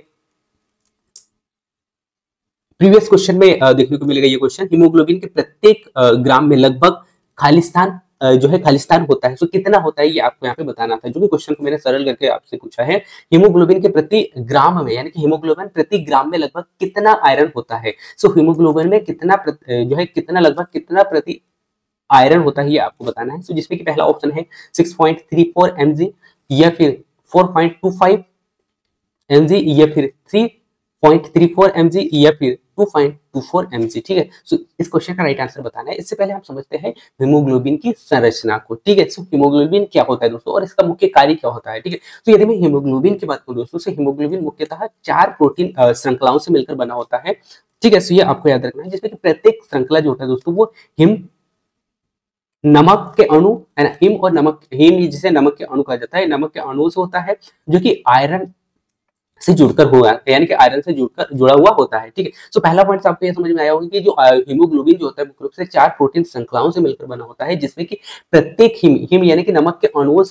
प्रीवियस क्वेश्चन में देखने को मिलेगा, ये क्वेश्चन हीमोग्लोबिन के प्रत्येक ग्राम में लगभग खालिस्तान जो है खालिस्तान होता है, तो कितना होता है ये आपको यहाँ पे बताना था, जो कि क्वेश्चन को मैंने सरल करके आपसे पूछा है। हीमोग्लोबिन के प्रति ग्राम में यानी कि हीमोग्लोबिन प्रति ग्राम में लगभग कितना आयरन होता है, सो हीमोग्लोबिन में कितना जो है कितना लगभग कितना प्रति आयरन होता है ये आपको बताना है। सो जिसमें कि पहला ऑप्शन है 6.34 mg या फिर 4.25 mg या फिर 3.34 mg या फिर 2.24 mg। ठीक है, सो इस क्वेश्चन का राइट आंसर बताना है। इससे पहले हम समझते हैं हीमोग्लोबिन की संरचना को। ठीक है, सो हीमोग्लोबिन क्या होता है दोस्तों और इसका मुख्य कार्य क्या होता है। ठीक है, तो यदि मैं हीमोग्लोबिन की बात करूं दोस्तों, से हीमोग्लोबिन मुख्यतः 4 प्रोटीन श्रृंखलाओं से मिलकर बना होता है। ठीक है, सो ये आपको याद रखना है, जिसमें कि प्रत्येक श्रृंखला जो होता है दोस्तों वो नमक के अणु है ना, हिम जिसे नमक के अणु कहा जाता है, नमक के अणु से होता है, जो कि आयरन से जुड़कर हुआ यानी कि आयरन से जुड़ा हुआ होता है। ठीक है, सो पहला पॉइंट आपको ये समझ में आया होगा कि जो हीमोग्लोबिन जो होता है मुख्य रूप से 4 प्रोटीन श्रृंखलाओं से मिलकर बना होता है, जिसमें कि प्रत्येक हिम यानी कि नमक के अणुओं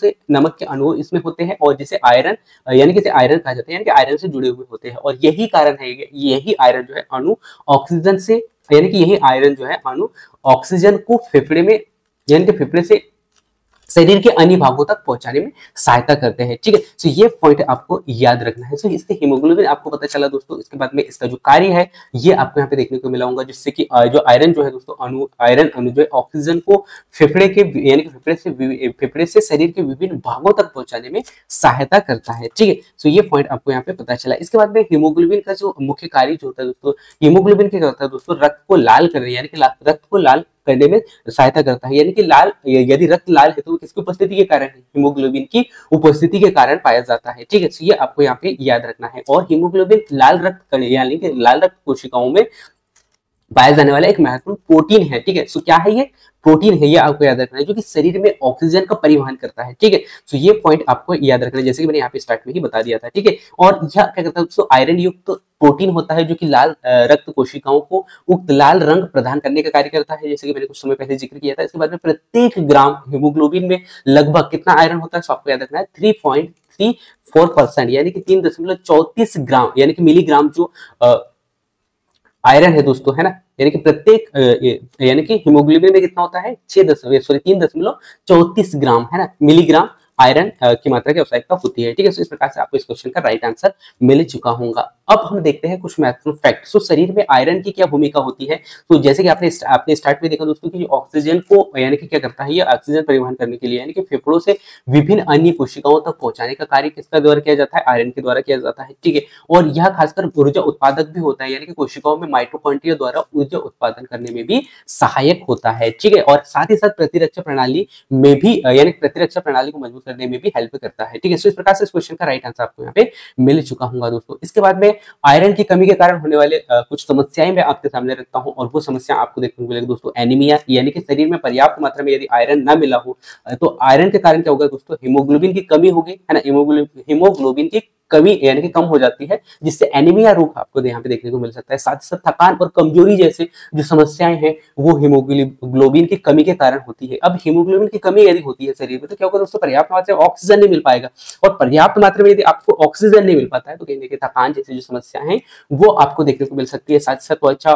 इसमें होते हैं, और जिसे आयरन यानी कि आयरन कहा जाता है, यानी कि आयरन से जुड़े हुए होते हैं। और यही कारण है, यही आयरन जो है अणु ऑक्सीजन से यानी कि यही आयरन जो है अणु ऑक्सीजन को फेफड़े में यानी कि फेफड़े से शरीर के अन्य भागों तक पहुंचाने में सहायता करते हैं। ठीक है, तो ये पॉइंट आपको याद रखना है। सो इससे हीमोग्लोबिन आपको पता चला दोस्तों। इसके बाद में इसका जो कार्य है ये आपको यहाँ पे देखने को मिला होगा, जिससे कि जो आयरन जो है दोस्तों आयरन अणु जो है ऑक्सीजन को फेफड़े के यानी कि फेफड़े से शरीर के विभिन्न भागों तक पहुंचाने में सहायता करता है। ठीक है, सो ये पॉइंट आपको यहाँ पे पता चला। इसके बाद में हीमोग्लोबिन का जो मुख्य कार्य जो होता है दोस्तों, हीमोग्लोबिन क्या करता है दोस्तों, रक्त को लाल करने यानी कि रक्त को लाल करने में सहायता करता है। यानी कि यदि रक्त लाल है तो किसकी उपस्थिति के कारण है, हीमोग्लोबिन की उपस्थिति के कारण पाया जाता है। ठीक है, तो ये आपको यहाँ पे याद रखना है। और हीमोग्लोबिन लाल रक्त यानी कि लाल रक्त कोशिकाओं में पाया जाने वाला एक महत्वपूर्ण प्रोटीन है। ठीक है, सो क्या है ये प्रोटीन है, ये आपको याद रखना है, जो कि शरीर में ऑक्सीजन का परिवहन करता है। ठीक है, सो ये पॉइंट आपको याद रखना है, जैसे कि मैंने यहाँ पे स्टार्ट में ही बता दिया था। ठीक है, और यह क्या करता है दोस्तों, आयरन युक्त प्रोटीन होता है, जो कि लाल रक्त कोशिकाओं को उक्त लाल रंग प्रदान करने का कार्य करता है, जैसे कि मैंने कुछ समय पहले जिक्र किया था। इसके बाद में प्रत्येक ग्राम हीमोग्लोबिन में लगभग कितना आयरन होता है, सो आपको याद रखना है 3.34% यानी कि 3.34 ग्राम यानी कि मिलीग्राम जो आयरन है दोस्तों, है ना, यानी कि प्रत्येक यानी कि हीमोग्लोबिन में कितना होता है 3.34 ग्राम, है ना, मिलीग्राम आयरन की मात्रा की आवश्यकता होती है। ठीक है, तो इस प्रकार से आपको इस क्वेश्चन का राइट आंसर मिल चुका होगा। अब हम देखते हैं कुछ महत्वपूर्ण फैक्ट। तो शरीर में आयरन की क्या भूमिका होती है? तो जैसे कि आपने स्टार्ट में देखा दोस्तों कि ऑक्सीजन को यानी कि क्या करता है, ये ऑक्सीजन परिवहन करने के लिए यानी कि फेफड़ों से विभिन्न अन्य कोशिकाओं तक पहुंचाने का कार्य किसका द्वारा किया जाता है? आयरन के द्वारा किया जाता है। ठीक है, और यह खासकर ऊर्जा उत्पादक भी होता है, यानी कि कोशिकाओं में माइटोकॉन्ड्रिया द्वारा ऊर्जा उत्पादन करने में भी सहायक होता है। ठीक है, और साथ ही साथ प्रतिरक्षा प्रणाली में भी यानी प्रतिरक्षा प्रणाली को मजबूत करने में भी हेल्प करता है। ठीक है, तो इस प्रकार से इस क्वेश्चन का राइट आंसर आपको यहाँ पे मिल चुका होगा दोस्तों। इसके बाद में आयरन की कमी के कारण होने वाले कुछ समस्याएं मैं आपके सामने रखता हूं, और वो समस्या आपको देखने को मिलेगी दोस्तों। एनीमिया, यानी कि शरीर में पर्याप्त मात्रा में यदि आयरन ना मिला हो तो आयरन के कारण क्या होगा दोस्तों? हीमोग्लोबिन की कमी होगी, है ना। हीमोग्लोबिन की कमी यानी कि कम हो जाती है, जिससे एनीमिया रोग आपको यहाँ पे देखने को मिल सकता है। साथ ही साथ थकान और कमजोरी जैसे जो समस्याएं हैं वो हीमोग्लोबिन की कमी के कारण होती है। अब हीमोग्लोबिन की कमी यदि होती है शरीर में तो क्या होगा दोस्तों? पर्याप्त मात्रा में ऑक्सीजन नहीं मिल पाएगा, और पर्याप्त मात्रा में यदि आपको ऑक्सीजन नहीं मिल पाता है तो कहीं ना कहीं थकान जैसी जो समस्याएं हैं वो आपको देखने को मिल सकती है। साथ ही साथ त्वचा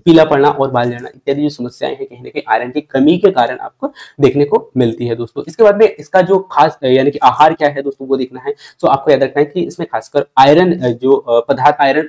पीला पड़ना और बाल झड़ना इत्यादि जो समस्याएं हैं कहीं ना कहीं आयरन की कमी के कारण आपको देखने को मिलती है दोस्तों। इसके बाद में इसका जो खास यानी कि आहार क्या है दोस्तों वो देखना है। तो आपको याद रखना है कि इसमें खासकर आयरन जो पदार्थ, आयरन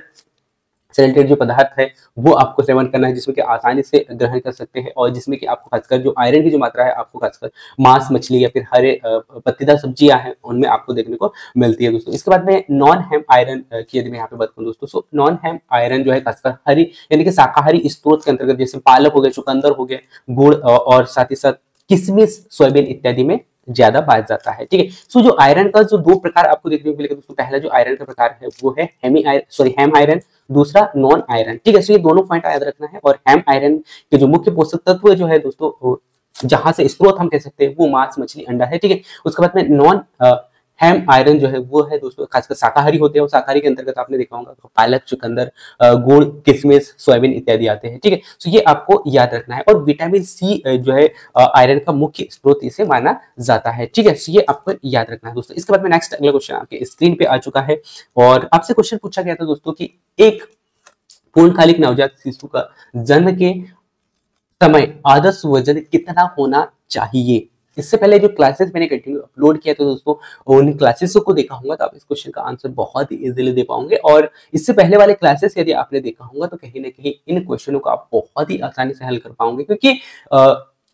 से रिलेटेड जो पदार्थ है वो आपको सेवन करना है, जिसमें कि आसानी से ग्रहण कर सकते हैं, और जिसमें कि आपको खासकर जो आयरन की जो मात्रा है आपको खासकर मांस मछली या फिर हरे पत्तीदार सब्जियां हैं उनमें आपको देखने को मिलती है दोस्तों। इसके बाद में नॉन हेम आयरन की यदि मैं यहाँ पे बात करूँ दोस्तों, सो नॉन हेम आयरन जो है खासकर हरी यानी कि शाकाहारी स्त्रोत के अंतर्गत, जैसे पालक हो गया, चुकंदर हो गया, गुड़ और साथ ही साथ किशमिश, सोयाबीन इत्यादि में ज्यादा पाया जाता है। ठीक है, सो जो आयरन का जो दो प्रकार आपको देखने को मिलेगा दोस्तों, पहला जो आयरन का प्रकार है वो है हेम आयरन, दूसरा नॉन आयरन। ठीक है, सो ये दोनों पॉइंट याद रखना है। और हेम आयरन के जो मुख्य पोषक तत्व जो है दोस्तों, जहां से स्रोत हम कह सकते हैं वो मांस मछली अंडा है। ठीक है, उसके बाद में नॉन हेम आयरन जो है वो है दोस्तों खासकर शाकाहारी होते हैं, और शाकाहारी के अंतर्गत आपने देखा होगा तो पालक, चुकंदर, गुड़, किशमिश, सोयाबीन इत्यादि आते हैं। ठीक है, तो ये आपको याद रखना है। और विटामिन सी जो है आयरन का मुख्य स्रोत इसे माना जाता है। ठीक है, तो ये आपको याद रखना है दोस्तों। इसके बाद में नेक्स्ट अगला क्वेश्चन आपके स्क्रीन पे आ चुका है, और आपसे क्वेश्चन पूछा गया था दोस्तों कि एक पूर्णकालिक नवजात शिशु का जन्म के समय आदर्श वजन कितना होना चाहिए? इससे पहले जो क्लासेस मैंने कंटिन्यू अपलोड किया था दोस्तों, उन क्लासेस को देखा होगा तो आप इस क्वेश्चन का आंसर बहुत ही इजीली दे पाओगे। और इससे पहले वाले क्लासेस यदि आपने देखा होगा तो कहीं ना कहीं इन क्वेश्चनों को आप बहुत ही आसानी से हल कर पाओगे, क्योंकि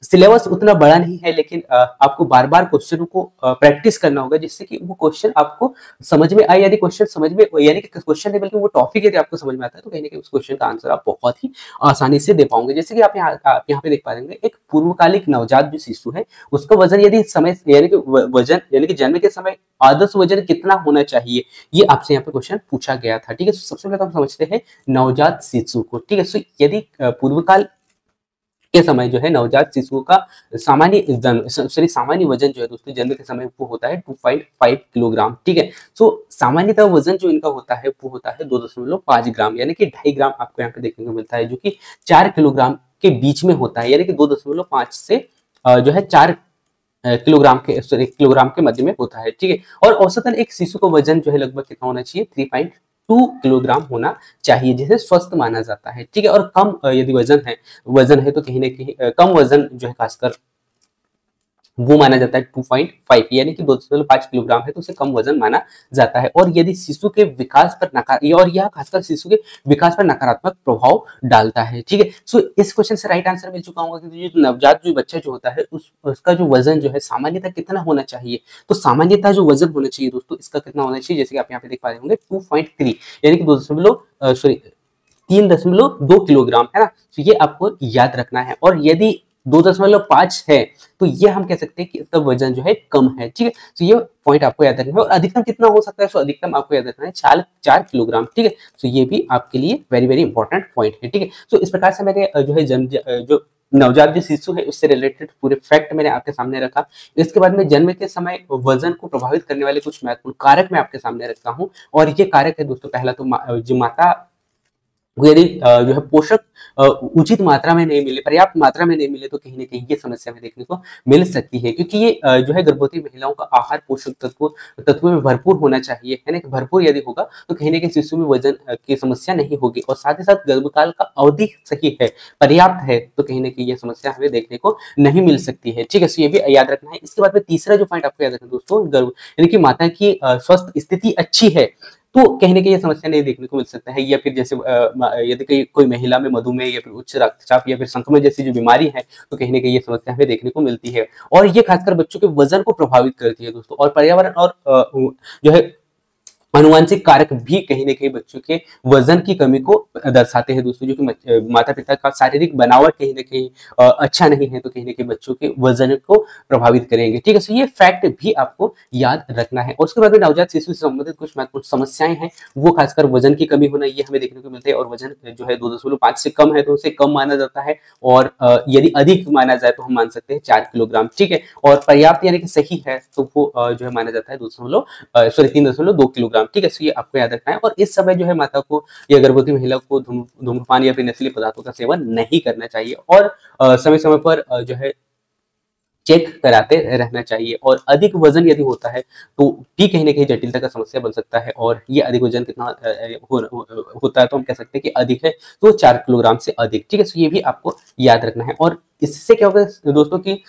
सिलेबस उतना बड़ा नहीं है, लेकिन आपको बार बार क्वेश्चनों को प्रैक्टिस करना होगा, जिससे कि वो क्वेश्चन आपको समझ में आए। यदि क्वेश्चन समझ में यानी कि क्वेश्चन नहीं बल्कि वो टॉपिक यदि आपको समझ में आता है तो कहीं ना कहीं उस क्वेश्चन का आंसर आप बहुत ही आसानी से दे पाओगे। जैसे कि आप यहाँ पे देख पा रहे हैं, एक पूर्वकालिक नवजात जो शिशु है उसका वजन यदि समय यानी कि वजन यानी कि जन्म के समय आदर्श वजन कितना होना चाहिए, ये आपसे यहाँ पे क्वेश्चन पूछा गया था। ठीक है, सबसे पहले तो हम समझते हैं नवजात शिशु को। ठीक है, सो यदि पूर्वकाल के समय जो है नवजात शिशु का सामान्य वजन जो है दोस्तों जन्म के समय वो होता है 2.5 किलोग्राम। ठीक है, सो सामान्यतः वजन जो इनका होता है वो होता है 2.5 ग्राम, यानी कि 2.5 ग्राम आपको यहाँ पे देखने को मिलता है, जो कि 4 किलोग्राम के बीच में होता है, यानी कि 2.5 से जो है 4 किलोग्राम के मध्य में होता है। ठीक है, और औसतन एक शिशु का वजन जो है लगभग कितना होना चाहिए? 3.2 किलोग्राम होना चाहिए, जिसे स्वस्थ माना जाता है। ठीक है, और कम यदि वजन है तो कहीं ना कहीं कम वजन जो है खासकर वो माना जाता है 2.5, यानी कि 2.5 किलोग्राम है तो उसे कम वजन माना जाता है। और यदि शिशु के विकास पर और यह खासकर शिशु के विकास पर नकारात्मक प्रभाव डालता है। ठीक है, सो इस क्वेश्चन से राइट आंसर मिल चुका होगा कि जो नवजात जो बच्चा जो होता है उसका जो वजन जो है सामान्यतः कितना होना चाहिए। तो सामान्यतः जो वजन होना चाहिए दोस्तों इसका कितना होना चाहिए, जैसे कि आप यहाँ पे देख पा रहे होंगे 2.3 यानी कि 3.2 किलोग्राम, है ना। तो ये आपको याद रखना है। और यदि 2.5 है तो ये हम कह सकते हैं कि इसका वजन जो है कम है। ठीक है, तो ये पॉइंट आपको याद रखना है। और अधिकतम कितना हो सकता है, तो अधिकतम आपको याद रखना है 4 किलोग्राम। ठीक है, तो ये भी आपके लिए वेरी वेरी इंपॉर्टेंट पॉइंट है। ठीक है, तो इस प्रकार से मैंने जो है जो नवजात जो शिशु है उससे रिलेटेड पूरे फैक्ट मैंने आपके सामने रखा। इसके बाद में जन्म के समय वजन को प्रभावित करने वाले कुछ महत्वपूर्ण कारक मैं आपके सामने रखता हूँ। और ये कारक है दोस्तों, पहला तो जो माता यदि जो है पोषक उचित मात्रा में नहीं मिले, पर्याप्त मात्रा में नहीं मिले, तो कहीं न कहीं ये समस्या हमें देखने को मिल सकती है, क्योंकि ये जो है गर्भवती महिलाओं का आहार पोषक तत्वों में भरपूर होना चाहिए, है ना? कि भरपूर यदि होगा तो कहीं न कहीं शिशु में वजन की समस्या नहीं होगी, और साथ ही साथ गर्भकाल का अवधि सही है, पर्याप्त है, तो कहीं न कहीं ये समस्या हमें देखने को नहीं मिल सकती है। ठीक है? सो ये भी याद रखना है। इसके बाद में तीसरा जो पॉइंट आपको याद रखना है दोस्तों, गर्भ यानी कि माता की स्वस्थ स्थिति अच्छी है, तो कहीं न कहीं ये समस्या नहीं देखने को मिल सकता है, या फिर जैसे यदि कोई महिला में मधुमेह या फिर उच्च रक्तचाप या फिर संक्रमण जैसी जो बीमारी है, तो कहीं न कहीं ये समस्या हमें देखने को मिलती है। और ये खासकर बच्चों के वज़न को प्रभावित करती है दोस्तों, और पर्यावरण और जो है आनुवंशिक कारक भी कहीं न कहीं बच्चों के वजन की कमी को दर्शाते हैं दोस्तों, जो कि माता-पिता का शारीरिक बनावट कहीं न कहीं अच्छा नहीं है, तो कहीं न कहीं बच्चों के वजन को प्रभावित करेंगे। ठीक है? सो ये फैक्ट भी आपको याद रखना है। और उसके बाद में नवजात शिशु से संबंधित कुछ महत्वपूर्ण समस्याएँ हैं, वो खासकर वजन की कमी होना, ये हमें देखने को मिलता है, और वजन जो है 2.5 से कम है तो उसे कम माना जाता है, और यदि अधिक माना जाए तो हम मान सकते हैं 4 किलोग्राम। ठीक है? और पर्याप्त यानी कि सही है, तो वो जो है माना जाता है 3.2 किलोग्राम। ठीक है? सो ये आपको याद रखना है। और इस समय जो है माता को या गर्भवती महिला को धूम्रपान या फिर नशीले पदार्थों का सेवन नहीं करना चाहिए, और समय-समय पर जो है चेक कराते रहना चाहिए। और अधिक वजन यदि होता है तो भी कहीं न कहीं जटिलता का समस्या बन सकता है, और ये अधिक वजन कितना होता है, तो हम कह सकते हैं कि अधिक है तो 4 किलोग्राम से अधिक। ठीक है? सो ये भी आपको याद रखना है। और इससे क्या होगा दोस्तों कि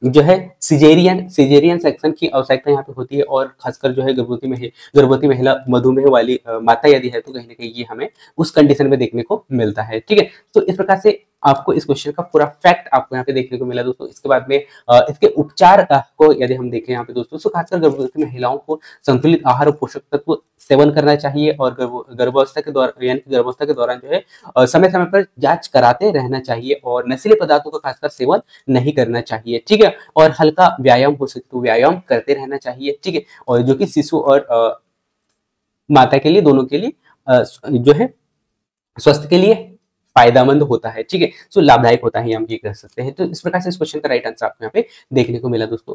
जो है सिजेरियन सेक्शन की आवश्यकता यहाँ पे होती है, और खासकर जो है गर्भवती महिला मधुमेह वाली माता यदि है, तो कहीं न कहीं ये हमें उस कंडीशन में देखने को मिलता है। ठीक है? तो इस प्रकार से आपको इस क्वेश्चन का पूरा फैक्ट आपको यहाँ पे देखने को मिला दोस्तों। इसके बाद में इसके उपचार को यदि हम देखें यहाँ पे दोस्तों, तो खासकर गर्भवती महिलाओं को संतुलित आहार और पोषक तत्व सेवन करना चाहिए, और गर्भावस्था के दौरान यानी कि गर्भावस्था के दौरान जो है समय-समय पर जांच कराते रहना चाहिए, और नशीले पदार्थों का खासकर सेवन नहीं करना चाहिए। ठीक है? और हल्का व्यायाम हो सके तो व्यायाम करते रहना चाहिए। ठीक है? और जो कि शिशु और माता के लिए, दोनों के लिए जो है स्वास्थ्य के लिए फायदेमंद होता है। ठीक है? सो लाभदायक होता है, हम ये कह सकते हैं। तो इस प्रकार से इस क्वेश्चन का राइट आंसर आपको यहाँ पे देखने को मिला दोस्तों,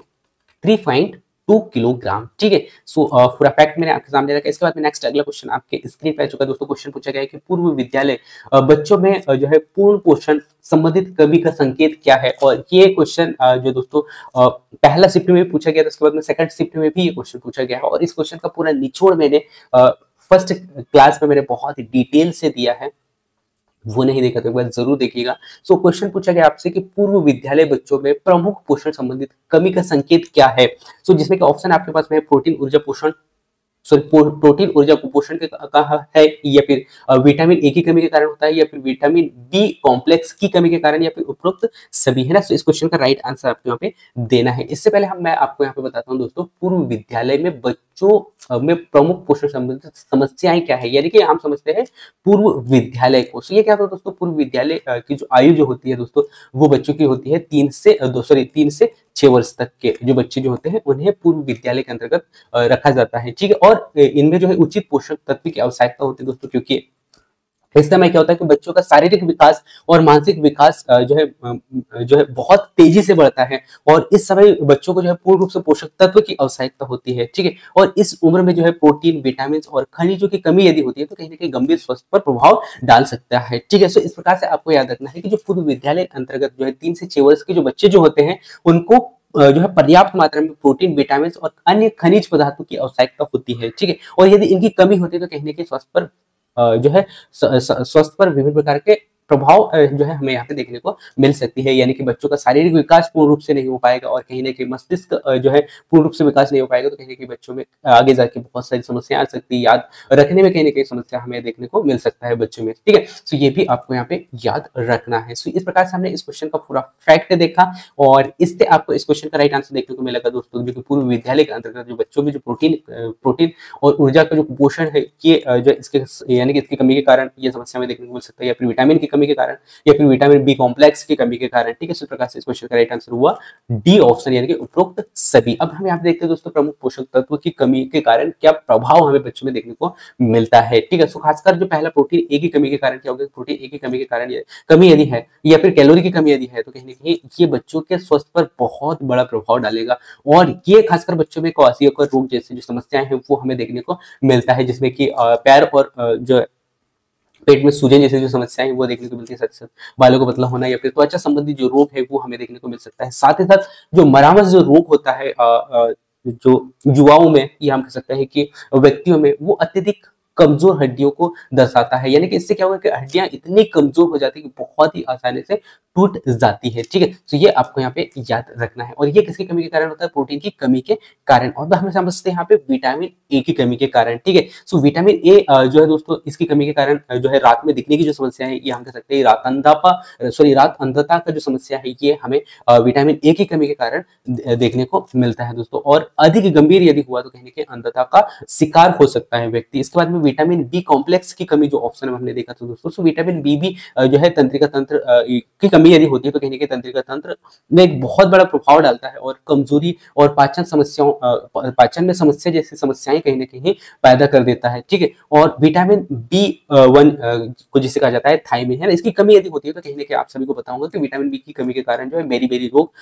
3.2 किलोग्राम। ठीक है? सो पूरा फैक्ट मैंने आपके सामने रखा। इसके बाद में नेक्स्ट अगला क्वेश्चन आपके स्क्रीन पे आ चुका है दोस्तों। क्वेश्चन पूछा गया है कि पूर्व विद्यालय बच्चों में जो है पूर्ण पोषण संबंधित कमी का संकेत क्या है? और ये क्वेश्चन जो दोस्तों पहला शिफ्ट में भी पूछा गया था, उसके बाद में सेकंड शिफ्ट में भी ये क्वेश्चन पूछा गया है, और इस क्वेश्चन का पूरा निचोड़ मैंने फर्स्ट क्लास में मैंने बहुत ही डिटेल से दिया है। वो नहीं देखा तो एक बार जरूर देखिएगा। सो क्वेश्चन पूछा गया आपसे कि पूर्व विद्यालय बच्चों में प्रमुख पोषण संबंधित कमी का संकेत क्या है? सो जिसमें कि ऑप्शन आपके पास में है प्रोटीन ऊर्जा पोषण, सॉरी प्रोटीन ऊर्जा कुपोषण के कहा है, या फिर विटामिन ए की कमी के कारण होता है, या फिर विटामिन बी कॉम्प्लेक्स की कमी के कारण, या फिर उपरोक्त सभी, है ना? सो इस क्वेश्चन का राइट आंसर आपको यहाँ पे देना है। इससे पहले मैं आपको यहाँ पे बताता हूँ दोस्तों, पूर्व विद्यालय में बच्चों में प्रमुख पोषण संबंधित समस्याएं क्या है, यानी कि हम समझते हैं पूर्व विद्यालय को। सो ये क्या होता है दोस्तों, पूर्व विद्यालय की जो आयु जो होती है दोस्तों, वो बच्चों की होती है 3 से 6 वर्ष तक के जो बच्चे जो होते हैं, उन्हें पूर्व विद्यालय के अंतर्गत रखा जाता है। ठीक है? और इनमें जो है उचित पोषक तत्व की आवश्यकता होती है दोस्तों, क्योंकि इस समय क्या होता है कि बच्चों का शारीरिक विकास और मानसिक विकास जो है बहुत तेजी से बढ़ता है, और इस समय बच्चों को जो है पूर्ण रूप से पोषक तत्व की आवश्यकता होती है। ठीक है? और इस उम्र में जो है प्रोटीन, विटामिन और खनिजों की कमी यदि होती है, तो कहीं ना कहीं गंभीर स्वास्थ्य पर प्रभाव डाल सकता है। ठीक है? सो इस प्रकार से आपको याद रखना है कि जो पूर्व विद्यालय अंतर्गत जो है 3 से 6 वर्ष के जो बच्चे जो होते हैं, उनको जो है पर्याप्त मात्रा में प्रोटीन, विटामिन और अन्य खनिज पदार्थों की आवश्यकता होती है। ठीक है? और यदि इनकी कमी होती है, तो कहीं ना कहीं स्वास्थ्य पर जो है स्वास्थ्य पर विभिन्न प्रकार के प्रभाव जो है हमें यहाँ पे देखने को मिल सकती है, यानी कि बच्चों का शारीरिक विकास पूर्ण रूप से नहीं हो पाएगा, और कहीं ना कहीं मस्तिष्क जो है पूर्ण रूप से विकास नहीं हो पाएगा, तो कहीं ना कहीं बच्चों में आगे जाके बहुत सारी समस्याएं आ सकती है, याद रखने में कहीं ना कहीं समस्या हमें देखने को मिल सकता है बच्चों में। ठीक है? सो ये भी आपको यहाँ पे याद रखना है। सो इस प्रकार से हमने इस क्वेश्चन का पूरा फैक्ट देखा, और इससे आपको इस क्वेश्चन का राइट आंसर देखने को मिलेगा दोस्तों, जो कि पूर्व विद्यालय के अंतर्गत जो बच्चों में जो प्रोटीन और ऊर्जा का जो कुपोषण है, ये जो इसके यानी कि इसकी कमी के कारण ये समस्या में देखने को मिल सकता है, या फिर विटामिन की कमी के कारण, या फिर विटामिन बी कॉम्प्लेक्स की कमी के कारण। ठीक है? इस प्रकार से इस क्वेश्चन का राइट आंसर हुआ डी ऑप्शन, यानी कि उपरोक्त सभी। अब हम यहाँ पे देखते हैं दोस्तों, प्रमुख पोषक तत्व की कमी के कारण क्या प्रभाव हमें बच्चों में देखने को मिलता है। ठीक है? सो खासकर जो पहला प्रोटीन ए की कमी के कारण क्या होगा, प्रोटीन ए की कमी के कारण कमी यदि है, या फिर कैलोरी की कमी यदि है, तो कहीं ना कहीं ये बच्चों के स्वास्थ्य पर बहुत बड़ा प्रभाव डालेगा, और ये खासकर बच्चों में क्वाशियोकर रोग जैसी जो समस्याएं हैं वो हमें देखने को मिलता है, जिसमें कि पैर और जो पेट में सूजन जैसी जो समस्याएं हैं वो देखने को मिलती है, साथ ही साथ बालों का पतला होना या फिर त्वचा संबंधी जो रोग है वो हमें देखने को मिल सकता है। साथ ही साथ जो मरामस जो रोग होता है जो युवाओं में, या हम कह सकते हैं कि व्यक्तियों में, वो अत्यधिक कमजोर हड्डियों को दर्शाता है। यानी कि इससे क्या होगा कि हड्डियां इतनी कमजोर हो जाती है कि बहुत ही आसानी से टूट जाती है। ठीक है, तो ये आपको यहाँ पे याद रखना है। और ये किसकी कमी के कारण होता है? प्रोटीन की कमी के कारण। और हम समझते हैं यहाँ पे विटामिन ए की कमी के कारण। ठीक है, सो विटामिन ए जो है दोस्तों, इसकी कमी के कारण जो है रात में दिखने की जो समस्या है, ये हम कह सकते हैं रात अंधता का जो समस्या है, ये हमें विटामिन ए की कमी के कारण देखने को मिलता है दोस्तों। और अधिक गंभीर यदि हुआ तो कहने के अंधता का शिकार हो सकता है व्यक्ति। इसके बाद में विटामिन बी कॉम्प्लेक्स की कमी जो ऑप्शन में हमने देखा था दोस्तों, सो विटामिन बी भी जो है तंत्रिका तंत्र की कमी यदि होती है तो कहने के तंत्रिका तंत्र में एक बहुत बड़ा प्रभाव डालता है और कमजोरी और पाचन में समस्या जैसी समस्याएं कहीं ना कहीं पैदा कर देता है। ठीक है, और विटामिन बी वन को जिसे कहा जाता है थायमिन, है ना, इसकी कमी यदि होती है तो कहीं ना कहीं आप सभी को बताऊंगा कि विटामिन बी की कमी के कारण जो है बेरी बेरी रोग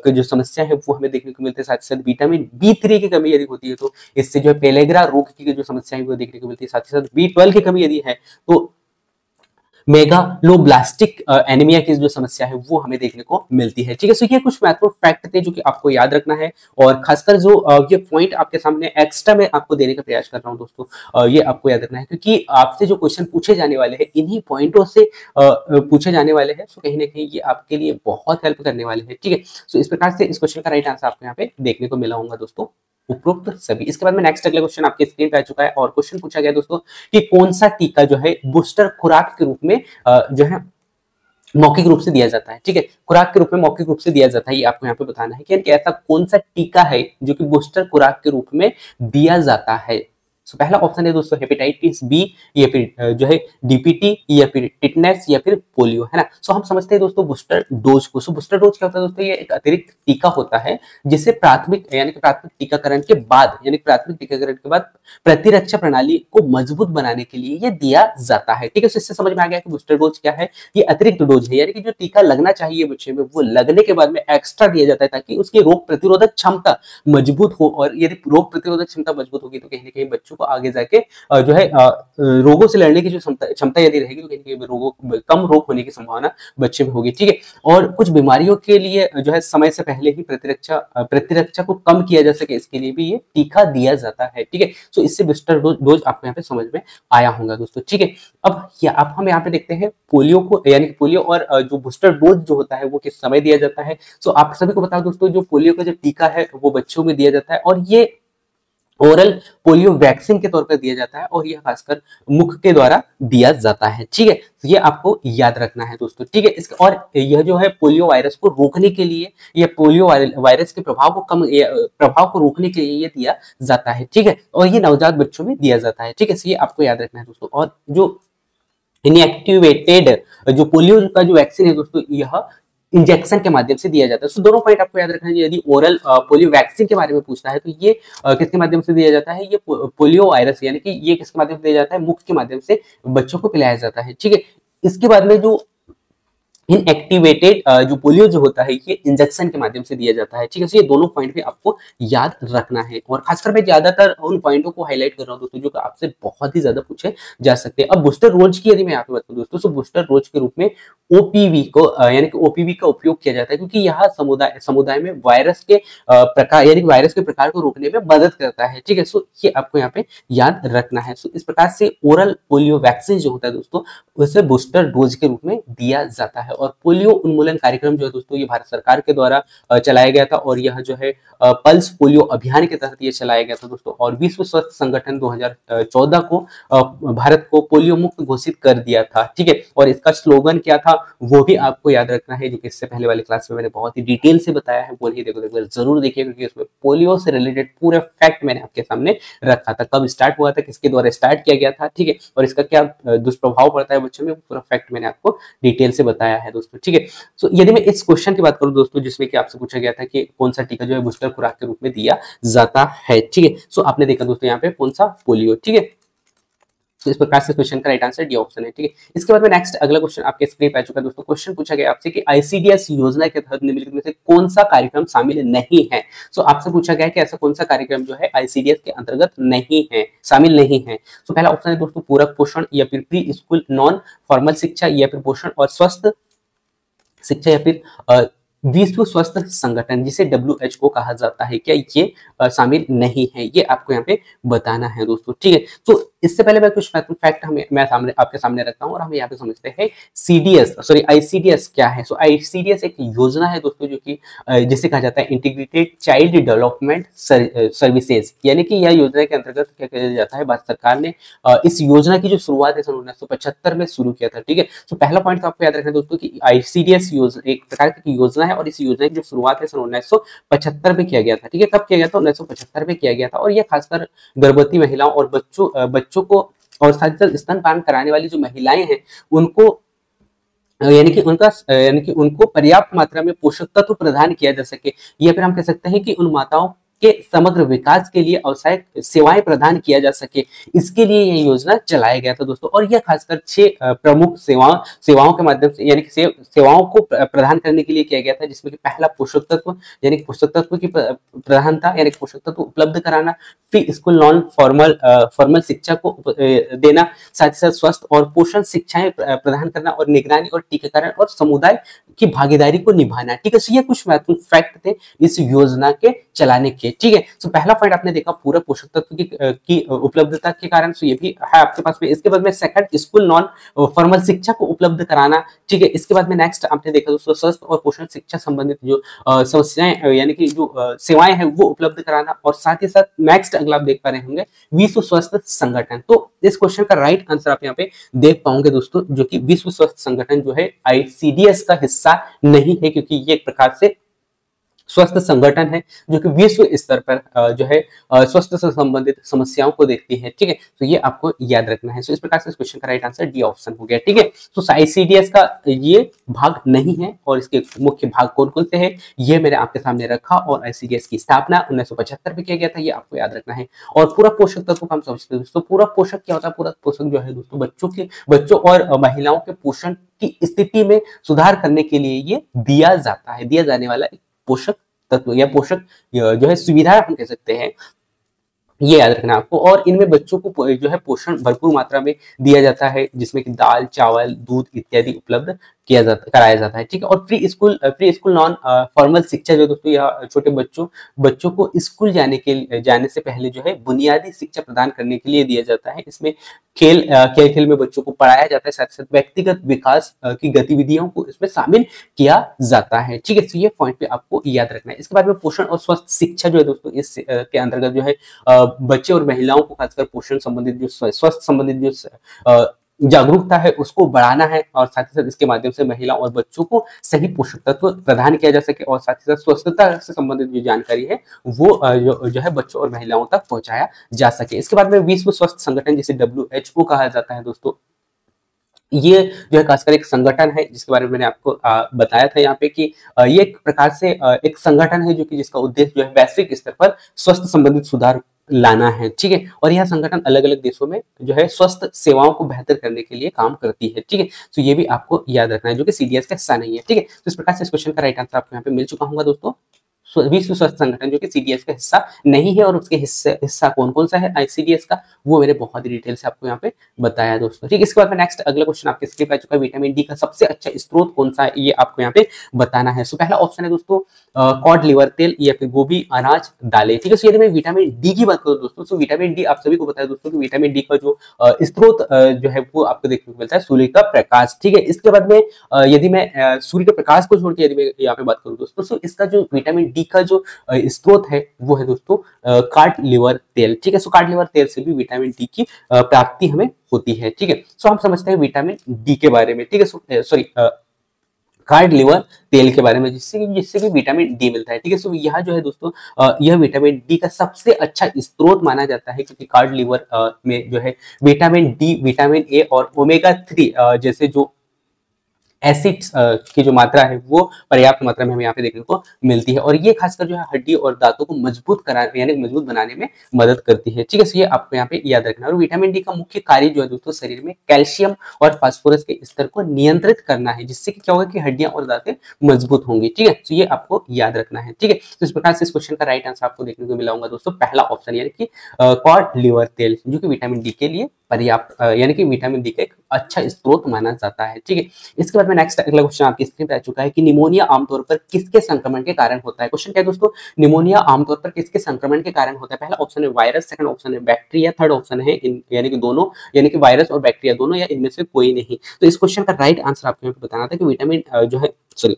की जो समस्या है वो हमें देखने को मिलती है। साथ ही साथ विटामिन बी थ्री की कमी यदि होती है तो इससे जो है पेलेग्रा रोग की जो समस्या है वो देखने को मिलती है। साथ ही साथ बी 12 की कमी यदि है तो मेगालोब्लास्टिक एनीमिया की जो समस्या है वो हमें देखने को मिलती है। ठीक है, सो ये कुछ महत्वपूर्ण फैक्ट थे जो कि आपको याद रखना है। और खासकर जो ये पॉइंट आपके सामने एक्स्ट्रा में आपको देने का प्रयास कर रहा हूं दोस्तों, ये आपको याद रखना है क्योंकि आपसे जो क्वेश्चन पूछे जाने वाले हैं इन्हीं पॉइंटों से पूछे जाने वाले हैं। सो कहीं ना कहीं ये आपके लिए बहुत हेल्प करने वाले हैं। ठीक है, सो इस प्रकार से इस क्वेश्चन का राइट आंसर आपको यहाँ पे देखने को मिला होगा दोस्तों, उपरोक्त सभी। इसके बाद में नेक्स्ट अगला क्वेश्चन आपके स्क्रीन पे आ चुका है और क्वेश्चन पूछा गया दोस्तों कि कौन सा टीका जो है बूस्टर खुराक के रूप में जो है मौखिक रूप से दिया जाता है। ठीक है, खुराक के रूप में मौखिक रूप से दिया जाता है, ये आपको यहाँ पे बताना है कि ऐसा कौन सा टीका है जो कि बूस्टर खुराक के रूप में दिया जाता है। सो पहला ऑप्शन है दोस्तों हेपेटाइटिस बी, या फिर जो है डीपीटी, या फिर टिटनेस, या फिर पोलियो, है ना। सो हम समझते हैं दोस्तों बूस्टर डोज को। सो बूस्टर डोज क्या होता है दोस्तों? ये एक अतिरिक्त टीका होता है जिसे प्राथमिक टीकाकरण के बाद, यानी प्राथमिक टीकाकरण के बाद प्रतिरक्षा प्रणाली को मजबूत बनाने के लिए ये दिया जाता है। ठीक है, इससे समझ में आ गया कि बूस्टर डोज क्या है। ये अतिरिक्त डोज है, यानी कि जो टीका लगना चाहिए बच्चे में वो लगने के बाद में एक्स्ट्रा दिया जाता है ताकि उसकी रोग प्रतिरोधक क्षमता मजबूत हो। और यदि रोग प्रतिरोधक क्षमता मजबूत होगी तो कहीं ना कहीं बच्चों को आगे जाके जो है रोगों से लड़ने की जो क्षमता यदि रहेगी तो कहीं कम रोग होने की संभावना बच्चे में होगी। ठीक है, और कुछ बीमारियों के लिए जो है समय से पहले ही प्रतिरक्षा को कम किया जा सके इसके लिए भी ये टीका दिया जाता है। ठीक है, सो इससे बूस्टर डोज आपको यहाँ पे समझ में आया होगा दोस्तों। ठीक है, अब हम यहाँ पे देखते हैं पोलियो को, यानी कि पोलियो और जो बूस्टर डोज जो होता है वो किस समय दिया जाता है। सो आप सभी को बताओ दोस्तों, जो पोलियो का जो टीका है वो बच्चों में दिया जाता है और ये ओरल पोलियो वैक्सीन के तौर पर दिया जाता है और यह खासकर मुख के द्वारा दिया जाता है। ठीक है, तो ये आपको याद रखना है दोस्तों। ठीक है, इसका और यह जो है पोलियो वायरस को रोकने के लिए, या पोलियो वायरस के प्रभाव को रोकने के लिए ये दिया जाता है। ठीक है, और ये नवजात बच्चों में दिया जाता है। ठीक है, ये आपको याद रखना है दोस्तों। और जो इनएक्टिवेटेड जो पोलियो का जो वैक्सीन है दोस्तों, यह इंजेक्शन के माध्यम से दिया जाता है। सो दोनों पॉइंट आपको याद रखना है। यदि ओरल पोलियो वैक्सीन के बारे में पूछता है तो ये किसके माध्यम से दिया जाता है? ये पोलियो वायरस, यानी कि ये किसके माध्यम से दिया जाता है? मुख के माध्यम से बच्चों को पिलाया जाता है। ठीक है, इसके बाद में जो इनएक्टिवेटेड जो पोलियो जो होता है ये इंजेक्शन के माध्यम से दिया जाता है। ठीक है, ये दोनों पॉइंट भी आपको याद रखना है। और खासकर मैं ज्यादातर उन पॉइंटों को हाईलाइट कर रहा हूं दोस्तों जो आपसे बहुत ही ज्यादा पूछे जा सकते हैं। अब बूस्टर डोज की यदि मैं यहाँ पे बताऊं दोस्तों, तो बूस्टर डोज के रूप में ओपीवी को यानी कि ओपीवी का उपयोग किया जाता है क्योंकि यह समुदाय में वायरस के प्रकार, यानी कि वायरस के प्रकार को रोकने में मदद करता है। ठीक है, सो ये आपको यहाँ पे याद रखना है। सो इस प्रकार से ओरल पोलियो वैक्सीन जो होता है दोस्तों उसे बूस्टर डोज के रूप में दिया जाता है। और पोलियो उन्मूलन कार्यक्रम जो है दोस्तों ये भारत सरकार के द्वारा चलाया गया था और यह जो है पल्स पोलियो अभियान के तहत ये चलाया गया था दोस्तों। और विश्व स्वास्थ्य संगठन 2014 को भारत को पोलियो मुक्त घोषित कर दिया था। ठीक है, और इसका स्लोगन क्या था वो भी आपको याद रखना है, जो कि इससे पहले वाली क्लास में मैंने बहुत ही डिटेल से बताया है। वो नहीं देखो एक बार जरूर देखिए क्योंकि उसमें पोलियो से रिलेटेड पूरे फैक्ट मैंने आपके सामने रखा था, कब स्टार्ट हुआ था, किसके द्वारा स्टार्ट किया गया था। ठीक है, और इसका क्या दुष्प्रभाव पड़ता है बच्चों में, पूरा फैक्ट मैंने आपको डिटेल से बताया है दोस्तों। ठीक है, सो यदि मैं इस क्वेश्चन की बात करूं दोस्तों जिसमें कि आपसे पूछा गया था कि कौन सा टीका जो है बूस्टर खुराक के रूप में दिया जाता है। ठीक है, सो आपने देखा दोस्तों यहाँ पे कौन सा पोलियो। ठीक है, तो इस प्रकार से क्वेश्चन का राइट आंसर डी ऑप्शन है। ठीक है, इसके बाद में नेक्स्ट अगला क्वेश्चन आपके स्क्रीन पे आ चुका है दोस्तों। क्वेश्चन पूछा गया आपसे कि आईसीडीएस योजना के तहत निम्नलिखित में से कौन सा कार्यक्रम शामिल नहीं है। सो आपसे पूछा गया है कि ऐसा कौन सा कार्यक्रम जो है आईसीडीएस के अंतर्गत नहीं है, शामिल नहीं है। सो पहला ऑप्शन है दोस्तों पूरक पोषण, या फिर प्री स्कूल नॉन फॉर्मल शिक्षा, या फिर पोषण और स्वस्थ शिक्षा, या फिर विश्व स्वास्थ्य संगठन जिसे WHO कहा जाता है, क्या ये शामिल नहीं है, ये आपको यहाँ पे बताना है दोस्तों। ठीक है, तो इससे पहले मैं कुछ फैक्ट मैं आपके सामने रखता हूँ और हम यहाँ पे समझते हैं आईसीडीएस क्या है। सो आईसीडीएस एक योजना है दोस्तों जो कि जिसे कहा जाता है इंटीग्रेटेड चाइल्ड डेवलपमेंट सर्विसेज, यानी कि यह योजना के अंतर्गत क्या किया जाता है, भारत सरकार ने इस योजना की जो शुरुआत है सन 1975 में शुरू किया था। ठीक है, तो पहला पॉइंट तो आपको याद रखना दोस्तों कि आईसीडीएस योजना एक प्रकार की योजना है और इस योजना की जो शुरुआत है सन 1975 में किया गया था। ठीक है, कब किया गया था, 1975 में किया गया था। और यह खासकर गर्भवती महिलाओं और बच्चों को और साथ ही साथ स्तनपान कराने वाली जो महिलाएं हैं उनको यानी कि उनको पर्याप्त मात्रा में पोषक तत्व प्रदान किया जा सके, या फिर हम कह सकते हैं कि उन माताओं के समग्र विकास के लिए आवश्यक सेवाएं प्रदान किया जा सके, इसके लिए यह योजना चलाया गया था दोस्तों। और यह खासकर 6 प्रमुख सेवाओं के माध्यम से यानी कि सेवाओं को प्रदान करने के लिए किया गया था, जिसमें कि पहला पोषक तत्व यानी कि पोषक तत्व की प्रधानता यानी पोषक तत्व उपलब्ध कराना, प्री स्कूल नॉन फॉर्मल शिक्षा को देना, साथ ही साथ स्वस्थ और पोषण शिक्षाएं प्रदान करना, और निगरानी और टीकाकरण और समुदाय की भागीदारी को निभाना। ठीक है, सो ये कुछ महत्वपूर्ण फैक्ट थे इस योजना के चलाने के। ठीक है, सो पहला पॉइंट आपने देखा पूरा पोषक तत्व की उपलब्धता के कारण, सो ये भी है आपके पास में। इसके बाद में सेकंड स्कूल नॉन फॉर्मल शिक्षा को उपलब्ध कराना। ठीक है, इसके बाद में नेक्स्ट आपने देखा दोस्तों स्वस्थ और पोषण शिक्षा संबंधित जो समस्याएं यानी कि जो सेवाएं हैं वो उपलब्ध कराना, और साथ ही साथ नेक्स्ट अगला आप देख पा रहे होंगे विश्व स्वास्थ्य संगठन। तो इस क्वेश्चन का राइट आंसर आप यहाँ पे देख पाओगे दोस्तों, जो कि विश्व स्वास्थ्य संगठन जो है आईसीडीएस का हिस्सा नहीं है, क्योंकि ये एक प्रकार से स्वास्थ्य संगठन है जो कि विश्व स्तर पर जो है स्वास्थ्य से संबंधित समस्याओं को देखती है। ठीक है, तो ये आपको याद रखना है। सो इस प्रकार से इस क्वेश्चन का राइट आंसर डी ऑप्शन हो गया। ठीक है, तो आईसीडीएस का ये भाग नहीं है, और इसके मुख्य भाग कौन कौन से हैं ये मैंने आपके सामने रखा, और आईसीडीएस की स्थापना 1975 में किया गया था, ये आपको याद रखना है। और पूरा पोषक तत्व को हम समझते हैं दोस्तों। पूरा पोषक क्या होता है, पूरा पोषक जो है दोस्तों बच्चों और महिलाओं के पोषण की स्थिति में सुधार करने के लिए ये दिया जाने वाला एक पोषक तत्व या पोषक जो है सुविधा हम कह सकते हैं, ये याद रखना आपको। और इनमें बच्चों को जो है पोषण भरपूर मात्रा में दिया जाता है, जिसमें कि दाल, चावल, दूध इत्यादि उपलब्ध कराया जाता है। ठीक है, और प्री स्कूल नॉन फॉर्मल शिक्षा जो दोस्तों यह छोटे बच्चों को स्कूल जाने से पहले जो है बुनियादी शिक्षा प्रदान करने के लिए दिया जाता है। इसमें खेल में बच्चों को पढ़ाया जाता है, साथ साथ व्यक्तिगत विकास की गतिविधियों को इसमें शामिल किया जाता है। ठीक है, तो ये पॉइंट पे आपको याद रखना है। इसके बाद में पोषण और स्वस्थ शिक्षा जो है दोस्तों इस के अंतर्गत जो है बच्चे और महिलाओं को खासकर पोषण संबंधित जो स्वास्थ्य संबंधित जो जागरूकता है उसको बढ़ाना है, और साथ ही साथ इसके माध्यम से महिलाओं और बच्चों को सही पोषक तत्व प्रदान किया जा सके, और साथ ही साथ स्वच्छता से संबंधित जो जानकारी है वो जो है बच्चों और महिलाओं तक पहुंचाया जा सके। इसके बाद में विश्व स्वास्थ्य संगठन जिसे WHO कहा जाता है दोस्तों, ये जो है खासकर एक संगठन है जिसके बारे में मैंने आपको बताया था यहाँ पे कि ये एक प्रकार से एक संगठन है जो कि जिसका उद्देश्य जो है वैश्विक स्तर पर स्वास्थ्य संबंधित सुधार लाना है। ठीक है, और यह संगठन अलग अलग देशों में जो है स्वास्थ्य सेवाओं को बेहतर करने के लिए काम करती है। ठीक है, तो ये भी आपको याद रखना है, जो कि सीडीएस का हिस्सा नहीं है। ठीक है, तो इस प्रकार से इस क्वेश्चन का राइट आंसर आपको यहाँ पे मिल चुका होगा दोस्तों। विश्व स्वास्थ्य संगठन जो कि सीडीएस का हिस्सा नहीं है, और उसके हिस्सा कौन कौन सा है आईसीडीएस का, वो मैंने बहुत ही डिटेल से आपको यहाँ पे बताया दोस्तों। ठीक है, इसके बाद में नेक्स्ट अगला क्वेश्चन आपके स्क्रीन पे आ चुका है, विटामिन डी का सबसे अच्छा स्रोत कौन सा है, ये आपको यहाँ पे बताना है। सो पहला ऑप्शन है दोस्तों कॉड लिवर तेल या फिर गोभी अनाज दालें। ठीक है, सो यदि मैं विटामिन डी की बात करूँ दोस्तों, तो विटामिन डी आप सभी को बताया दोस्तों कि विटामिन डी का जो स्रोत जो है वो आपको देखने को मिलता है सूर्य का प्रकाश। ठीक है, इसके बाद में यदि मैं सूर्य के प्रकाश को छोड़ के यदि मैं यहाँ पे बात करूँ दोस्तों, तो इसका जो विटामिन डी का जो स्रोत है वो है दोस्तों कार्ड लिवर तेल। ठीक है, सो कार्ड लिवर तेल से भी विटामिन डी की प्राप्ति हमें होती है। ठीक है, सो हम समझते हैं विटामिन डी के बारे में। ठीक है, सॉरी कार्ड लिवर तेल के बारे में, जिससे कि विटामिन डी मिलता है। ठीक है, सो यह जो है दोस्तों यह विटामिन डी का सबसे अच्छा स्रोत माना जाता है, क्योंकि कार्ड लिवर में जो है विटामिन डी, विटामिन ए और ओमेगा 3 जैसे जो एसिड्स की जो मात्रा है वो पर्याप्त मात्रा में हमें यहाँ पे देखने को मिलती है, और ये खासकर जो है हड्डी और दांतों को मजबूत करा यानी मजबूत बनाने में मदद करती है। ठीक है, तो ये आपको यहाँ पे याद रखना है। और विटामिन डी का मुख्य कार्य जो है दोस्तों शरीर में कैल्शियम और फास्फोरस के स्तर को नियंत्रित करना है, जिससे कि क्या होगा कि हड्डियां और दांतें मजबूत होंगी। ठीक है, तो ये आपको याद रखना है। ठीक है, तो इस प्रकार से इस क्वेश्चन का राइट आंसर आपको देखने को मिला होगा दोस्तों, पहला ऑप्शन यानी कि कॉड लिवर तेल, जो कि विटामिन डी के लिए पर्याप्त यानी कि विटामिन डी का एक अच्छा स्रोत माना जाता है। ठीक है, इसके बाद में नेक्स्ट अगला क्वेश्चन आपकी स्क्रीन पे आ चुका है कि निमोनिया आमतौर पर किसके संक्रमण के कारण होता है। क्वेश्चन क्या है दोस्तों, निमोनिया आमतौर पर किसके संक्रमण के कारण होता है। पहला ऑप्शन है वायरस, सेकंड ऑप्शन है बैक्टीरिया, थर्ड ऑप्शन है यानी कि दोनों, यानी कि वायरस और बैक्टीरिया दोनों, या इनमें से कोई नहीं। तो इस क्वेश्चन का राइट आंसर आपको यहाँ पे बताना था कि विटामिन जो है सॉरी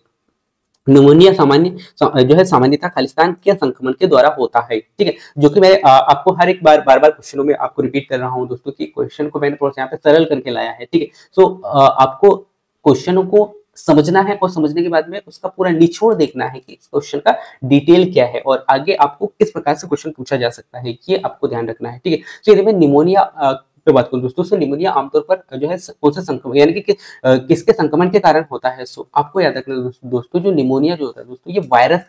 निमोनिया जो है सामान्यतः खालिस्तान के संक्रमण के द्वारा होता है। ठीक है, जो कि मैं आपको हर एक बार बार क्वेश्चनों में आपको रिपीट कर रहा हूं दोस्तों कि क्वेश्चन को मैंने थोड़ा सा यहाँ पे सरल करके लाया है। ठीक है, सो आपको क्वेश्चनों को समझना है और समझने के बाद में उसका पूरा निचोड़ देखना है कि इस क्वेश्चन का डिटेल क्या है और आगे आपको किस प्रकार से क्वेश्चन पूछा जा सकता है, ये आपको ध्यान रखना है। ठीक है, तो यदि मैं निमोनिया पे बात करूं दोस्तों, तो निमोनिया आमतौर पर जो है कौन सा संक्रमण यानी कि किसके संक्रमण के कारण होता है। सो आपको याद रखना दोस्तों, जो निमोनिया जो होता है दोस्तों, ये वायरस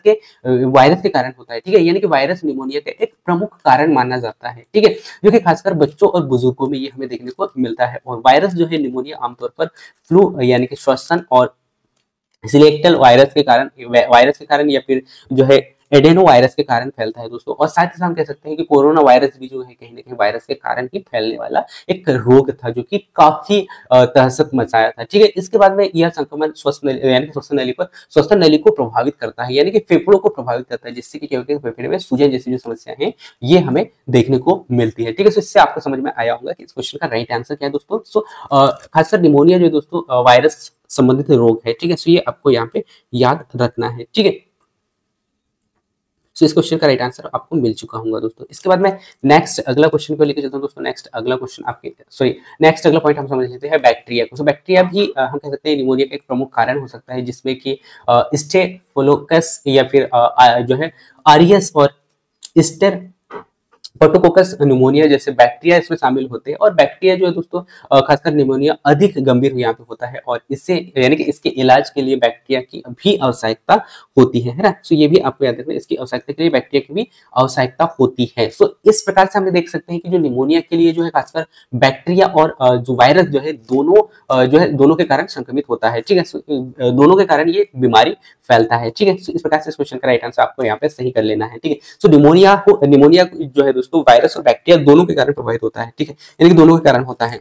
के कारण होता है। ठीक है, यानी कि वायरस निमोनिया का एक प्रमुख कारण माना जाता है। ठीक है, जो कि खासकर बच्चों और बुजुर्गों में ये हमें देखने को मिलता है। और वायरस जो है निमोनिया आमतौर पर फ्लू यानी कि श्वसन और सिलेक्टल वायरस के कारण या फिर जो है एडेनो वायरस के कारण फैलता है दोस्तों। और साथ ही साथ हम कह सकते हैं कि कोरोना वायरस भी जो है कहीं ना कहीं वायरस के कारण ही फैलने वाला एक रोग था, जो कि काफी तहसत मचाया था। ठीक है, इसके बाद में यह संक्रमण यानी कि श्वसन नली को प्रभावित करता है, यानी कि फेफड़ों को प्रभावित करता है, जिससे कि क्या होता है फेफड़े में सूजन जैसी जो समस्याएं हैं ये हमें देखने को मिलती है। ठीक है, तो इससे आपको समझ में आया होगा कि इस क्वेश्चन का राइट आंसर क्या है दोस्तों। सो खासकर निमोनिया जो दोस्तों वायरस संबंधित रोग है। ठीक है, सो ये आपको यहाँ पे याद रखना है। ठीक है, सो इस क्वेश्चन का राइट आंसर आपको मिल चुका होगा दोस्तों। इसके बाद में नेक्स्ट अगला क्वेश्चन को लेकर चलता हूं दोस्तों। नेक्स्ट अगला पॉइंट हम समझ लेते हैं बैक्टीरिया को। बैक्टीरिया भी हम कह सकते हैं निमोनिया का एक प्रमुख कारण हो सकता है, जिसमें कि स्टेफिलोकोकस या फिर जो है आरियस और स्टेफिलोकोकस निमोनिया जैसे बैक्टीरिया इसमें शामिल होते हैं। और बैक्टीरिया जो है दोस्तों खासकर निमोनिया अधिक गंभीर यहाँ पे होता है, और इससे यानी कि इसके इलाज के लिए बैक्टीरिया की भी आवश्यकता होती है ना। सो ये भी आपको याद रखना है, इसकी आवश्यकता के लिए बैक्टीरिया की भी आवश्यकता होती है। सो इस प्रकार से हम देख सकते हैं कि जो निमोनिया के लिए जो है खासकर बैक्टीरिया और जो वायरस जो है दोनों के कारण संक्रमित होता है। ठीक है, दोनों के कारण ये बीमारी फैलता है। ठीक है, इस प्रकार से इस क्वेश्चन का राइट आंसर आपको यहाँ पे सही कर लेना है। ठीक है, सो निमोनिया जो है दोस्तों वायरस और बैक्टीरिया दोनों के कारण प्रभावित होता है। ठीक है, यानी कि दोनों के कारण होता है।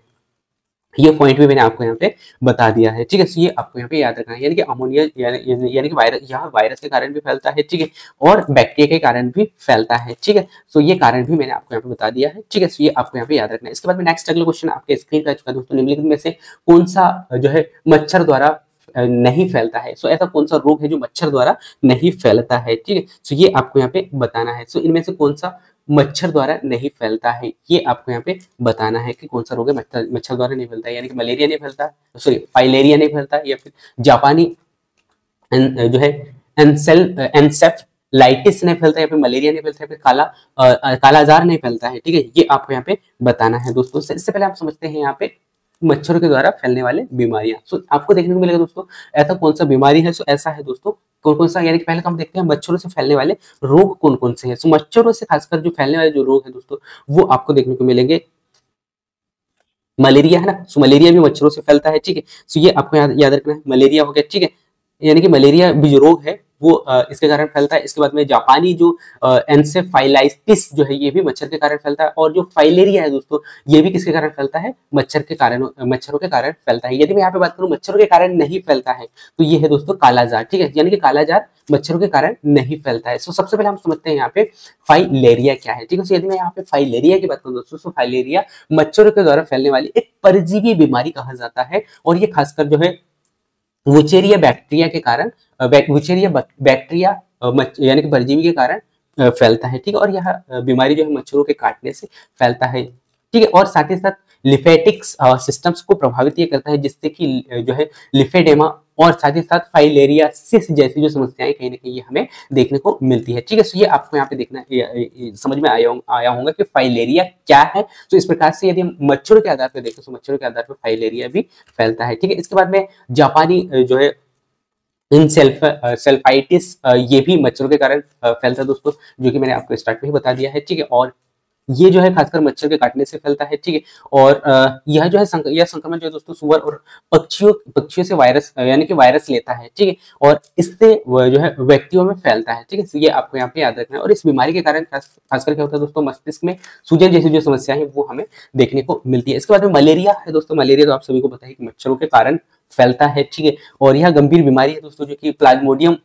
ये पॉइंट भी मैंने आपको यहाँ पे बता दिया है। ठीक है, सो ये आपको यहाँ पे याद रखना है, यानी कि अमोनिया यानी कि वायरस के कारण भी फैलता है। ठीक है, और बैक्टीरिया के कारण भी फैलता है। ठीक है, सो ये कारण भी मैंने आपको यहाँ पे बता दिया है। ठीक है, सो ये आपको यहाँ पे याद रखना है। इसके बाद में नेक्स्ट अगला क्वेश्चन आपके स्क्रीन पे आ चुका है दोस्तों। निम्नलिखित में से कौन सा जो है मच्छर द्वारा नहीं फैलता है। सो ऐसा कौन सा रोग है जो मच्छर द्वारा नहीं फैलता है। ठीक है, सो ये आपको यहाँ पे बताना है। सो इनमें से कौन सा मच्छर द्वारा नहीं फैलता है, ये आपको यहाँ पे बताना है कि कौन सा रोग है मच्छर द्वारा नहीं फैलता है। यानी कि मलेरिया नहीं फैलता, सॉरी फाइलेरिया नहीं फैलता, या फिर जापानी जो है एनसेफलाइटिस नहीं फैलता, या फिर मलेरिया नहीं फैलता, या फिर कालाजार नहीं फैलता है। ठीक है, ये आपको यहाँ पे बताना है दोस्तों। इससे पहले आप समझते हैं यहाँ पे मच्छरों के द्वारा फैलने वाले बीमारियां। सो आपको देखने को मिलेगा दोस्तों ऐसा कौन सा बीमारी है। सो ऐसा है दोस्तों कौन कौन सा, यानी कि पहले तो हम देखते हैं मच्छरों से फैलने वाले रोग कौन कौन से हैं। सो मच्छरों से खासकर जो फैलने वाले जो रोग है दोस्तों वो आपको देखने को मिलेंगे। मलेरिया है ना, सो मलेरिया भी मच्छरों से फैलता है। ठीक है, सो ये आपको याद रखना है, मलेरिया हो गया। ठीक है, यानी कि मलेरिया भी जो रोग है वो इसके कारण फैलता है। इसके बाद में जापानी जो एन्सेफेलाइटिस जो है ये भी मच्छर के कारण फैलता है। और जो फाइलेरिया है दोस्तों ये भी किसके कारण फैलता है, मच्छरों के कारण फैलता है। यदि मैं यहाँ पे बात करूँ मच्छरों के कारण नहीं फैलता है तो ये है दोस्तों कालाजार। ठीक है, यानी कि कालाजार मच्छरों के कारण नहीं फैलता है। सो सबसे पहले हम समझते हैं यहाँ पे फाइलेरिया क्या है। ठीक है, यदि मैं यहाँ पे फाइलेरिया की बात करूँ दोस्तों, तो फाइलेरिया मच्छरों के द्वारा फैलने वाली एक परजीवी बीमारी कहा जाता है। और ये खासकर जो है वुचेरिया बैक्टीरिया के कारण यानी कि परजीवी के कारण फैलता है। ठीक है, और यह बीमारी जो है मच्छरों के काटने से फैलता है। ठीक है, और साथ ही साथ लिफेटिक्स सिस्टम्स को प्रभावित ये करता है, जिससे कि जो है लिफेडेमा और साथ ही साथ फाइलेरियासिस जैसी जो समस्याएं कहीं ना कहीं ये हमें देखने को मिलती है। ठीक है, सो ये आपको यहाँ पे देखना समझ में आया होगा कि फाइलेरिया क्या है। तो इस प्रकार से यदि हम मच्छरों के आधार पर देखें तो मच्छरों के आधार पर फाइलेरिया भी फैलता है। ठीक है, इसके बाद में जापानी जो है इन सेल्फाइटिस ये भी मच्छरों के कारण फैलता है दोस्तों, जो कि मैंने आपको स्टार्ट में ही बता दिया है। ठीक है, और ये जो है खासकर मच्छर के काटने से फैलता है। ठीक है, और यह जो है यह संक्रमण जो है दोस्तों सुअर और पक्षियों से वायरस यानी कि वायरस लेता है। ठीक है, और इससे जो है व्यक्तियों में फैलता है। ठीक है, ये आपको यहाँ पे याद रखना है। और इस बीमारी के कारण खासकर क्या होता है दोस्तों, मस्तिष्क में सूजन जैसी जो समस्या है वो हमें देखने को मिलती है। इसके बाद में मलेरिया है दोस्तों। मलेरिया तो आप सभी को पता है कि मच्छरों के कारण फैलता है। ठीक है, और यह गंभीर बीमारी है दोस्तों, जो कि प्लाज्मोडियम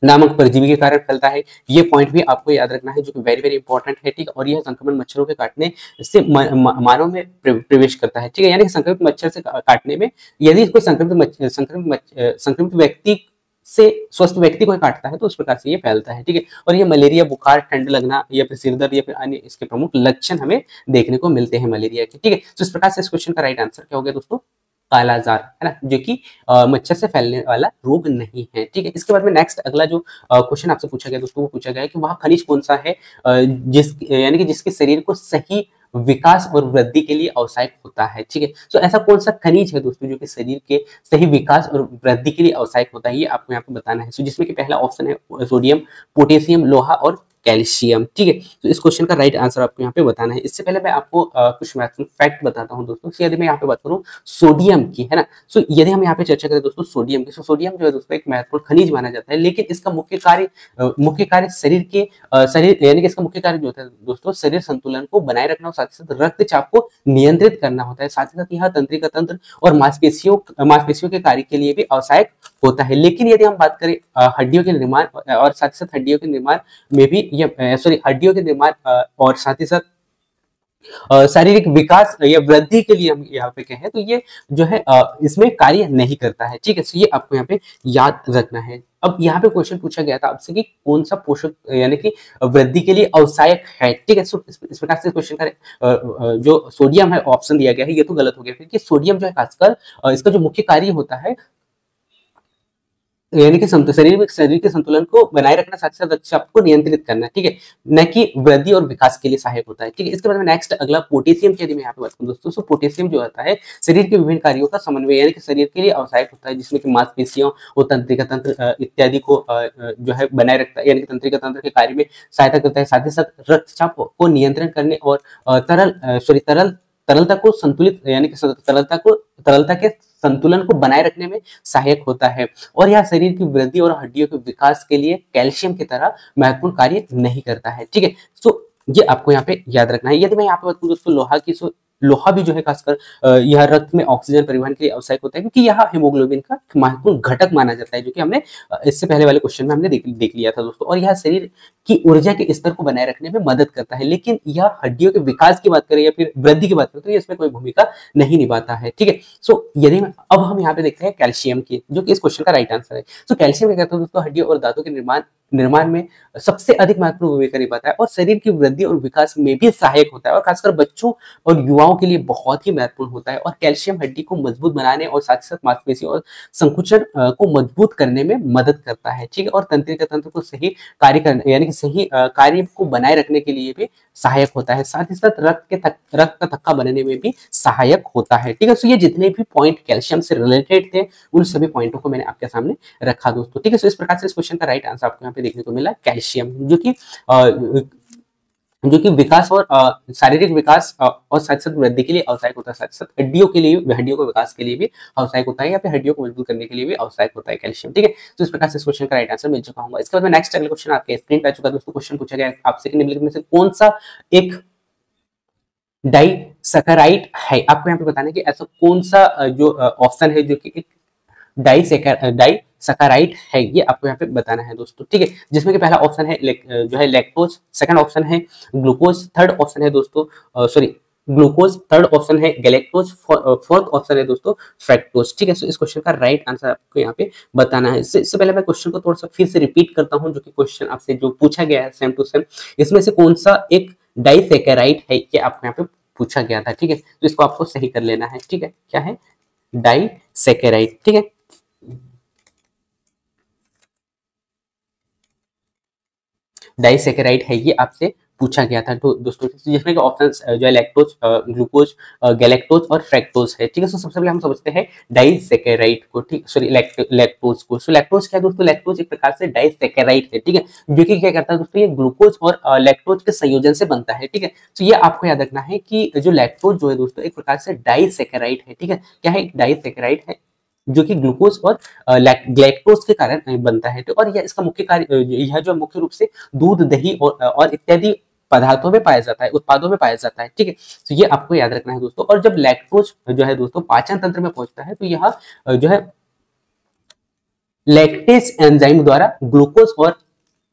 नामक परजीवी के कारण फैलता है। ये पॉइंट भी आपको याद रखना है, जो कि वेरी वेरी इंपॉर्टेंट है। ठीक है, और यह संक्रमण मच्छरों के काटने से मानव में प्रवेश करता है। ठीक है, यानी कि संक्रमित मच्छर से काटने में यदि कोई संक्रमित व्यक्ति से स्वस्थ व्यक्ति को काटता है तो उस प्रकार से ये फैलता है। ठीक है, और ये मलेरिया, बुखार, ठंड लगना या फिर सिर दर्द या फिर अन्य इसके प्रमुख लक्षण हमें देखने को मिलते हैं मलेरिया के। ठीक है, तो इस प्रकार से इस क्वेश्चन का राइट आंसर क्या हो गया दोस्तों, कालाजार, है ना, जो कि मच्छर से फैलने वाला रोग नहीं है। ठीक है, इसके बाद में नेक्स्ट अगला जो क्वेश्चन आपसे पूछा गया दोस्तों, वो पूछा गया है कि वह खनिज कौन सा है यानी कि जिसके शरीर को सही विकास और वृद्धि के लिए आवश्यक होता है। ठीक है, तो ऐसा कौन सा खनिज है दोस्तों जो कि शरीर के सही विकास और वृद्धि के लिए आवश्यक होता है, ये आपको यहाँ पे बताना है। जिसमें कि पहला ऑप्शन है सोडियम, पोटेशियम, लोहा और कैल्शियम। ठीक है, तो इस क्वेश्चन का राइट आंसर आपको यहाँ पे बताना है। इससे पहले मैं आपको कुछ महत्वपूर्ण फैक्ट बताता हूँ दोस्तों। यदि मैं यहाँ पे बात करूँ सोडियम की, है ना, सो यदि हम यहाँ पे चर्चा करें दोस्तों सोडियम की, सोडियम जो है दोस्तों एक महत्वपूर्ण खनिज माना जाता है, लेकिन इसका मुख्य कार्य शरीर यानी कि इसका मुख्य कार्य जो होता है दोस्तों, शरीर संतुलन को बनाए रखना और साथ ही साथ रक्तचाप को नियंत्रित करना होता है। साथ ही साथ यह तंत्रिका तंत्र और मांसपेशियों के कार्य के लिए भी आवश्यक होता है। लेकिन यदि हम बात करें हड्डियों के निर्माण और साथ ही साथ हड्डियों के निर्माण में भी हड्डियों के निर्माण और साथ ही साथ शारीरिक विकास या वृद्धि के लिए हम यहाँ पे कहें तो ये जो है इसमें कार्य नहीं करता है। ठीक है, तो ये आपको यहाँ पे याद रखना है। अब यहाँ पे क्वेश्चन पूछा गया था आपसे कि कौन सा पोषक यानी कि वृद्धि के लिए आवश्यक है। ठीक है, सो इस प्रकार से क्वेश्चन का जो सोडियम है ऑप्शन दिया गया है, ये तो गलत हो गया, क्योंकि सोडियम जो है खासकर इसका जो मुख्य कार्य होता है यानी कि शरीर के संतुलन को बनाए रखना, साथ ही साथ रक्तचाप को नियंत्रित करना। ठीक है, न कि वृद्धि और विकास के लिए सहायक होता है। ठीक है, इसके बाद में नेक्स्ट अगला पोटेशियम की यदि मैं यहाँ पे बात करूँ दोस्तों, सो पोटेशियम जो होता है शरीर के विभिन्न कार्यों का समन्वय यानी कि शरीर के लिए आवश्यक होता है, जिसमें कि मांसपेशियों और तंत्रिका तंत्र इत्यादि को जो है बनाए रखता है, यानी कि तंत्रिका तंत्र के कार्य में सहायता करता है। साथ ही साथ रक्तचाप को नियंत्रण करने और तरलता को संतुलित यानी कि तरलता के संतुलन को बनाए रखने में सहायक होता है। और यह शरीर की वृद्धि और हड्डियों के विकास के लिए कैल्शियम की तरह महत्वपूर्ण कार्य नहीं करता है। ठीक है, सो ये आपको यहाँ पे याद रखना है। यदि मैं यहाँ पे बात करूँ दोस्तों लोहा की, लोहा भी जो है खासकर यह रक्त में ऑक्सीजन परिवहन के लिए आवश्यक होता है, क्योंकि यह हीमोग्लोबिन का महत्वपूर्ण घटक माना जाता है, जो कि हमने इससे पहले वाले क्वेश्चन में हमने देख लिया था दोस्तों। और यह शरीर की ऊर्जा के स्तर को बनाए रखने में मदद करता है, लेकिन यह हड्डियों के विकास की बात करें या फिर वृद्धि की बात करें तो ये इसमें कोई भूमिका नहीं निभाता है। ठीक है, सो यदि अब हम यहाँ पे देखते हैं कैल्शियम की, जो कि इस क्वेश्चन का राइट आंसर है। सो कैल्शियम क्या कहते हैं दोस्तों, हड्डियों और दांतों के निर्माण में सबसे अधिक महत्वपूर्ण भूमिका निभाता है और शरीर की वृद्धि और विकास में भी सहायक होता है, और खासकर बच्चों और युवाओं के लिए बहुत ही महत्वपूर्ण होता है। और कैल्शियम हड्डी को मजबूत बनाने और साथ ही साथ मांसपेशियों और संकुचन को मजबूत करने में मदद करता है। ठीक है, और तंत्रिका तंत्र को सही कार्य करने यानी कि सही कार्य को बनाए रखने के लिए भी सहायक होता है। साथ ही साथ रक्त का थक्का बनने में भी सहायक होता है। ठीक है, तो ये जितने भी पॉइंट कैल्शियम से रिलेटेड थे उन सभी पॉइंटों को मैंने आपके सामने रखा दोस्तों। ठीक है, सो इस प्रकार से इस क्वेश्चन का राइट आंसर आपको यहाँ पे देखने को मिला कैल्शियम, जो कि विकास और शारीरिक विकास और साथ साथ वृद्धि के लिए आवश्यक होता है, साथ साथ हड्डियों को विकास के लिए भी आवश्यक होता है, या फिर हड्डियों को मजबूत करने के लिए भी आवश्यक होता है कैल्शियम। ठीक है, तो इस प्रकार से इस क्वेश्चन का राइट आंसर मिल चुका होगा। इसके बाद में नेक्स्ट अगला क्वेश्चन आपके स्क्रीन पे आ चुका है दोस्तों। क्वेश्चन पूछा गया आपसे कि निम्नलिखित में से कौन सा एक डाइसैकेराइड है। आपको यहाँ पे बताना है कि ऐसा कौन सा जो ऑप्शन है जो कि एक डाइसैकेराइड है, ये आपको यहाँ पे बताना है दोस्तों। ठीक है, जिसमें कि पहला ऑप्शन है जो है लैक्टोज, सेकंड ऑप्शन है ग्लूकोज, थर्ड ऑप्शन है दोस्तों ग्लूकोज, थर्ड ऑप्शन है गैलेक्टोज, फोर्थ ऑप्शन है दोस्तों फ्रैक्टोज। ठीक है, सो इस क्वेश्चन का राइट आंसर आपको यहाँ पे बताना है। इससे पहले मैं क्वेश्चन को थोड़ा सा फिर से रिपीट करता हूँ, जो कि क्वेश्चन आपसे जो पूछा गया है सेम टू सेम, इसमें से कौन सा एक डाइसैकेराइड है, ये आपको यहाँ पे पूछा गया था, ठीक है। तो इसको आपको सही कर लेना है, ठीक है। क्या है? डाइसैकेराइड, ठीक है। डाइसैकेराइड है, ये आपसे पूछा गया था। तो दोस्तों जिसमें के ऑप्शंस जो है लैक्टोज, ग्लूकोज, गैलेक्टोज और फ्रैक्टोज है, ठीक है। तो सबसे पहले हम समझते हैं डाइसैकेराइड को, ठीक, सॉरी लैक्टोज को। सो लैक्टोज क्या है दोस्तों? लैक्टोज एक प्रकार से डाइसैकेराइड है, ठीक है, जो कि क्या करता है दोस्तों, ये ग्लूकोज और लैक्टोज के संयोजन से बनता है, ठीक है। तो ये आपको याद रखना है कि जो लैक्टोज जो है दोस्तों एक प्रकार से डाइसैकेराइड है, ठीक है। क्या है? डाइसैकेराइड है जो कि ग्लूकोज और ग्लैक्टोज के कारण बनता है। तो और यह इसका मुख्य कार्य, यह जो मुख्य रूप से दूध, दही और इत्यादि पदार्थों में पाया जाता है, उत्पादों में पाया जाता है, ठीक है। तो ये आपको याद रखना है दोस्तों। और जब लैक्टोज जो है दोस्तों पाचन तंत्र में पहुंचता है, तो यह जो है लैक्टेज एंजाइम द्वारा ग्लूकोज और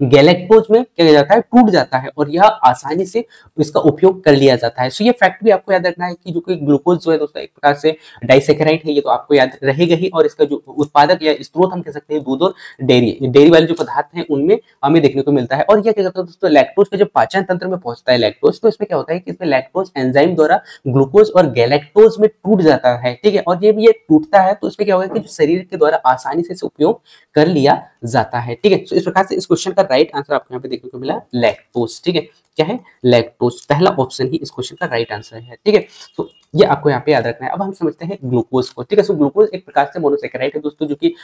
गैलेक्टोज में क्या किया जाता है? टूट जाता है, और यह आसानी से इसका उपयोग कर लिया जाता है। सो ये फैक्ट भी आपको याद रखना है कि जो कि ग्लूकोज जो है दोस्तों एक प्रकार से डाइसैकेराइड है, ये तो आपको याद रहेगा ही। और इसका जो उत्पादक या स्रोत हम कह सकते हैं दूध और डेयरी वाले जो पदार्थ हैं उनमें हमें देखने को मिलता है। और यह क्या करता है दोस्तों? लैक्टोज के जब पाचन तंत्र में पहुंचता है लैक्टोज, तो इसमें क्या होता है कि इसमें लैक्टोज एंजाइम द्वारा ग्लूकोज और गैलेक्टोज में टूट जाता है, ठीक है। और जब ये टूटता है तो इसमें क्या होगा कि जो शरीर के द्वारा आसानी से इसे उपयोग कर लिया जाता है, ठीक है। तो इस प्रकार से इस क्वेश्चन का राइट आंसर आपको यहाँ पे देखने को मिला लैक्टोज, ठीक है। क्या है? लैक्टोज, पहला ऑप्शन ही इस क्वेश्चन का राइट आंसर है, ठीक है। तो ये आपको यहाँ पे याद रखना है। अब हम समझते हैं ग्लूकोज को, ठीक है। सो ग्लूकोज एक प्रकार से मोनोसैकेराइड है दोस्तों, जो कि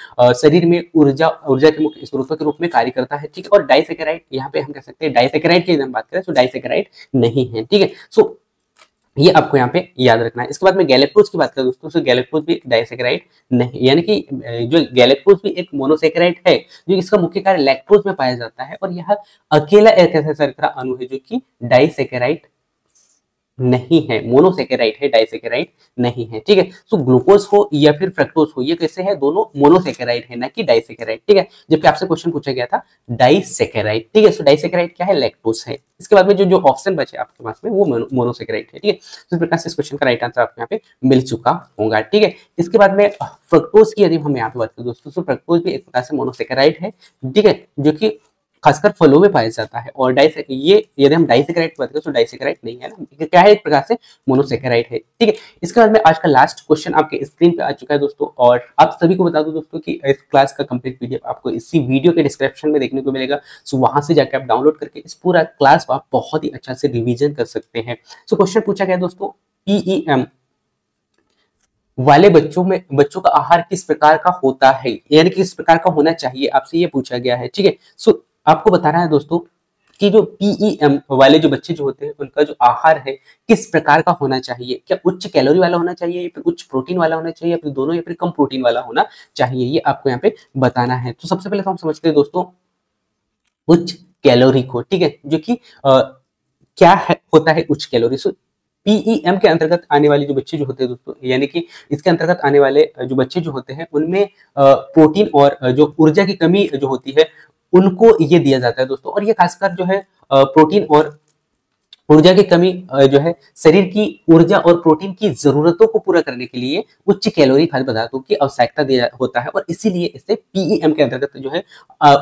शरीर में ऊर्जा के मुख्य स्रोतों के रूप में कार्य करता है, ठीक है। और डाइसैकेराइड, यहाँ पे हम कह सकते हैं डाइसैकेराइड की हम बात करें तो डाइसैकेराइड नहीं है, ठीक है। सो ये आपको यहाँ पे याद रखना है। इसके बाद में गैलेक्टोज की बात करें दोस्तों, तो गैलेक्टोज भी डाइसैकेराइड नहीं, यानी कि जो गैलेक्टोज भी एक मोनोसैकेराइड है, जो इसका मुख्य कार्य लैक्टोज में पाया जाता है, और यह अकेला एक ऐसा शर्करा अणु है जो कि डाइसैकेराइड नहीं है, मोनोसैकेराइड है, डाइसैकेराइड नहीं है, ठीक है। सो ग्लूकोज हो या फिर फ्रक्टोज हो, ये कैसे है? दोनों मोनोसैकेराइड है, ना कि डाइसैकेराइड, ठीक है। जबकि आपसे क्वेश्चन पूछा गया था डाइसैकेराइड, ठीक है। सो डाइसैकेराइड क्या है? लैक्टोज है। इसके बाद में जो जो ऑप्शन बचे आपके पास में वो मोनोसैकेराइड है, ठीक है। तो इस प्रकार से इस क्वेश्चन का राइट आंसर आपको यहाँ पे मिल चुका होगा, ठीक है। इसके बाद में फ्रक्टोज की यदि हम यहाँ पे बात करें दोस्तों, तो फ्रक्टोज भी एक प्रकार से मोनोसैकेराइड है, ठीक है, जो कि खासकर फलों में पाया जाता है। और ये यदि हम डाइसैकेराइड की बात करें तो डाइसैकेराइड नहीं है ना, क्या है? एक प्रकार से मोनोसैकेराइड है, ठीक है। इसके बाद में आज का लास्ट क्वेश्चन आपके स्क्रीन पे आ चुका है दोस्तों, और आप सभी को बता दूं दोस्तों कि इस क्लास का कंप्लीट पीडीएफ आपको इसी वीडियो के डिस्क्रिप्शन में देखने को मिलेगा। सो वहां से जाकर आप डाउनलोड करके इस पूरा क्लास को आप बहुत ही अच्छा से रिविजन कर सकते हैं। सो क्वेश्चन पूछा गया दोस्तों, पीईएम वाले बच्चों का आहार किस प्रकार का होता है, यानी किस प्रकार का होना चाहिए, आपसे ये पूछा गया है, ठीक है। सो आपको बताना है दोस्तों कि जो पीईएम वाले जो बच्चे जो होते हैं उनका जो आहार है किस प्रकार का होना चाहिए। क्या उच्च कैलोरी वाला होना चाहिए, या फिर उच्च प्रोटीन वाला होना चाहिए, या फिर दोनों, या फिर कम प्रोटीन वाला होना चाहिए, ये आपको यहाँ पे बताना है। तो सबसे पहले तो हम समझते हैं दोस्तों उच्च कैलोरी को, ठीक है, जो कि क्या है, होता है उच्च कैलोरी। सो पीईएम के अंतर्गत आने वाले जो बच्चे जो होते हैं दोस्तों, यानी कि इसके अंतर्गत आने वाले जो बच्चे जो होते हैं उनमें प्रोटीन और जो ऊर्जा की कमी जो होती है उनको ये दिया जाता है दोस्तों। और ये खासकर जो है प्रोटीन और ऊर्जा की कमी जो है शरीर की ऊर्जा और प्रोटीन की जरूरतों को पूरा करने के लिए उच्च कैलोरी खाद्य पदार्थों की आवश्यकता दिया होता है, और इसीलिए इसे पीईएम के अंतर्गत जो है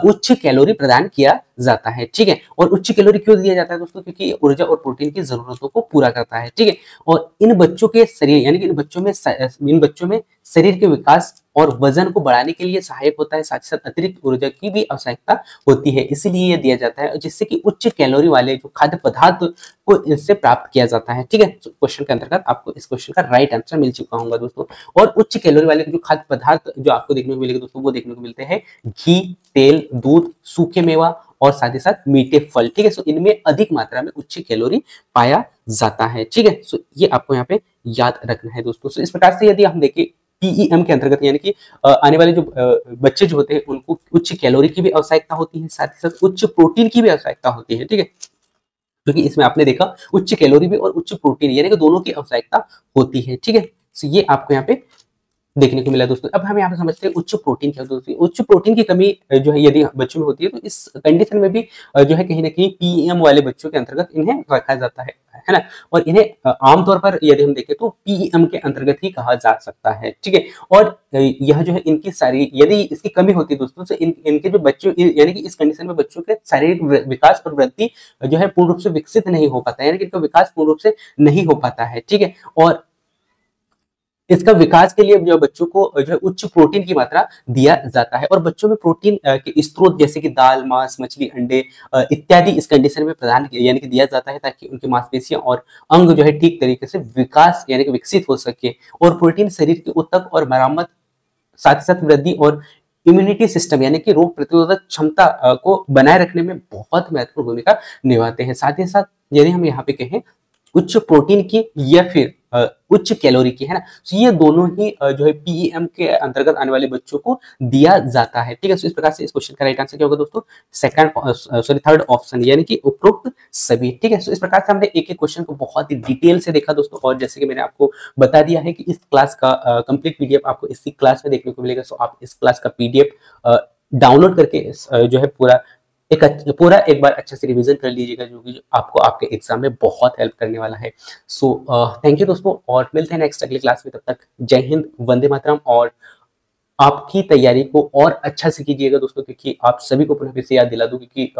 उच्च कैलोरी प्रदान किया जाता है, ठीक है। और उच्च कैलोरी क्यों दिया जाता है दोस्तों? क्योंकि ऊर्जा और प्रोटीन की जरूरतों को पूरा करता है, ठीक है। और इन बच्चों के शरीर, यानी कि इन बच्चों में शरीर के विकास और वजन को बढ़ाने के लिए सहायक होता है, साथ ही साथ अतिरिक्त ऊर्जा की भी आवश्यकता होती है, इसीलिए ये दिया जाता है, जिससे कि उच्च कैलोरी वाले जो खाद्य पदार्थ को इससे प्राप्त किया जाता है, ठीक है। तो क्वेश्चन के अंतर्गत आपको इस क्वेश्चन का राइट आंसर मिल चुका होगा दोस्तों। और उच्च कैलोरी वाले जो खाद्य पदार्थ जो आपको देखने को मिलेगा दोस्तों, वो देखने को मिलते हैं घी, तेल, दूध, सूखे मेवा और साथ ही साथ मीठे फल, ठीक है। सो इनमें अधिक मात्रा में उच्च कैलोरी पाया जाता है, ठीक है। सो ये आपको यहाँ पे याद रखना है दोस्तों। सो इस प्रकार से यदि हम देखें पीईएम के अंतर्गत, यानी कि आने वाले जो बच्चे जो होते हैं उनको उच्च कैलोरी की भी आवश्यकता होती है, साथ ही साथ उच्च प्रोटीन की भी आवश्यकता होती है, ठीक है। क्योंकि इसमें आपने देखा उच्च कैलोरी भी और उच्च प्रोटीन, यानी कि दोनों की आवश्यकता होती है, ठीक है। सो ये आपको यहाँ पे देखने को मिला दोस्तों। अब हम यहाँ पे समझते हैं उच्च प्रोटीन क्या होता है दोस्तों। उच्च प्रोटीन की कमी जो है यदि बच्चों में होती है तो इस कंडीशन में भी जो है कहीं न कहीं पीईएम वाले बच्चों के अंतर्गत इन्हें रखा जाता है ना? और इन्हें आमतौर पर यदि हम देखें तो पीईएम के अंतर्गत ही कहा जा सकता है, ठीक है? और यह जो है इनकी सारी यदि इसकी कमी होती है दोस्तों तो इनके जो बच्चों यानी कि इस कंडीशन में बच्चों के शारीरिक विकास और वृद्धि जो है पूर्ण रूप से विकसित नहीं हो पाता है, यानी कि इनका विकास पूर्ण रूप से नहीं हो पाता है, ठीक है? और इसका विकास के लिए जो बच्चों को जो है उच्च प्रोटीन की मात्रा दिया जाता है और बच्चों में प्रोटीन के स्रोत जैसे कि दाल, मांस, मछली, अंडे इत्यादि इस कंडीशन में प्रदान यानी कि दिया जाता है ताकि उनकी मांसपेशियां और अंग जो है ठीक तरीके से विकास यानी कि विकसित हो सके। और प्रोटीन शरीर की ऊतक और मरम्मत, साथ ही साथ वृद्धि और इम्यूनिटी सिस्टम यानी कि रोग प्रतिरोधक क्षमता को बनाए रखने में बहुत महत्वपूर्ण भूमिका निभाते हैं। साथ ही साथ यदि हम यहाँ पे कहें उच्च प्रोटीन की या फिर उच्च कैलोरी की, है ना? तो ये दोनों ही जो है पीईएम के अंतर्गत आने वाले बच्चों को दिया जाता है, ठीक है? तो इस प्रकार से इस क्वेश्चन का राइट आंसर क्या होगा दोस्तों? थर्ड ऑप्शन यानी कि उपरोक्त सभी, ठीक है? तो इस प्रकार से हमने एक एक क्वेश्चन को बहुत ही डिटेल से देखा दोस्तों। और जैसे कि मैंने आपको बता दिया है कि इस क्लास का कंप्लीट पीडीएफ आपको इसी क्लास में देखने को मिलेगा। सो आप इस क्लास का पीडीएफ डाउनलोड करके जो है पूरा एक बार अच्छे से रिवीजन कर लीजिएगा, जो कि आपको आपके एग्जाम में बहुत हेल्प करने वाला है। सो थैंक यू दोस्तों, और मिलते हैं नेक्स्ट अगली क्लास में। तब तक जय हिंद, वंदे मातरम। और आपकी तैयारी को और अच्छा से कीजिएगा दोस्तों, क्योंकि आप सभी को पुनः फिर से याद दिला दूं क्योंकि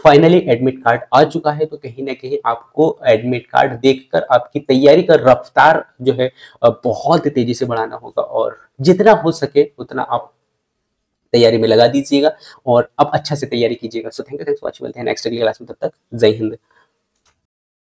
फाइनली एडमिट कार्ड आ चुका है। तो कहीं ना कहीं आपको एडमिट कार्ड देखकर आपकी तैयारी का रफ्तार जो है बहुत तेजी से बढ़ाना होगा, और जितना हो सके उतना आप तैयारी में लगा दीजिएगा और अब अच्छा से तैयारी कीजिएगा। So thank you for watching. मिलते हैं नेक्स्ट अगली क्लास में, तब तक जय हिंद।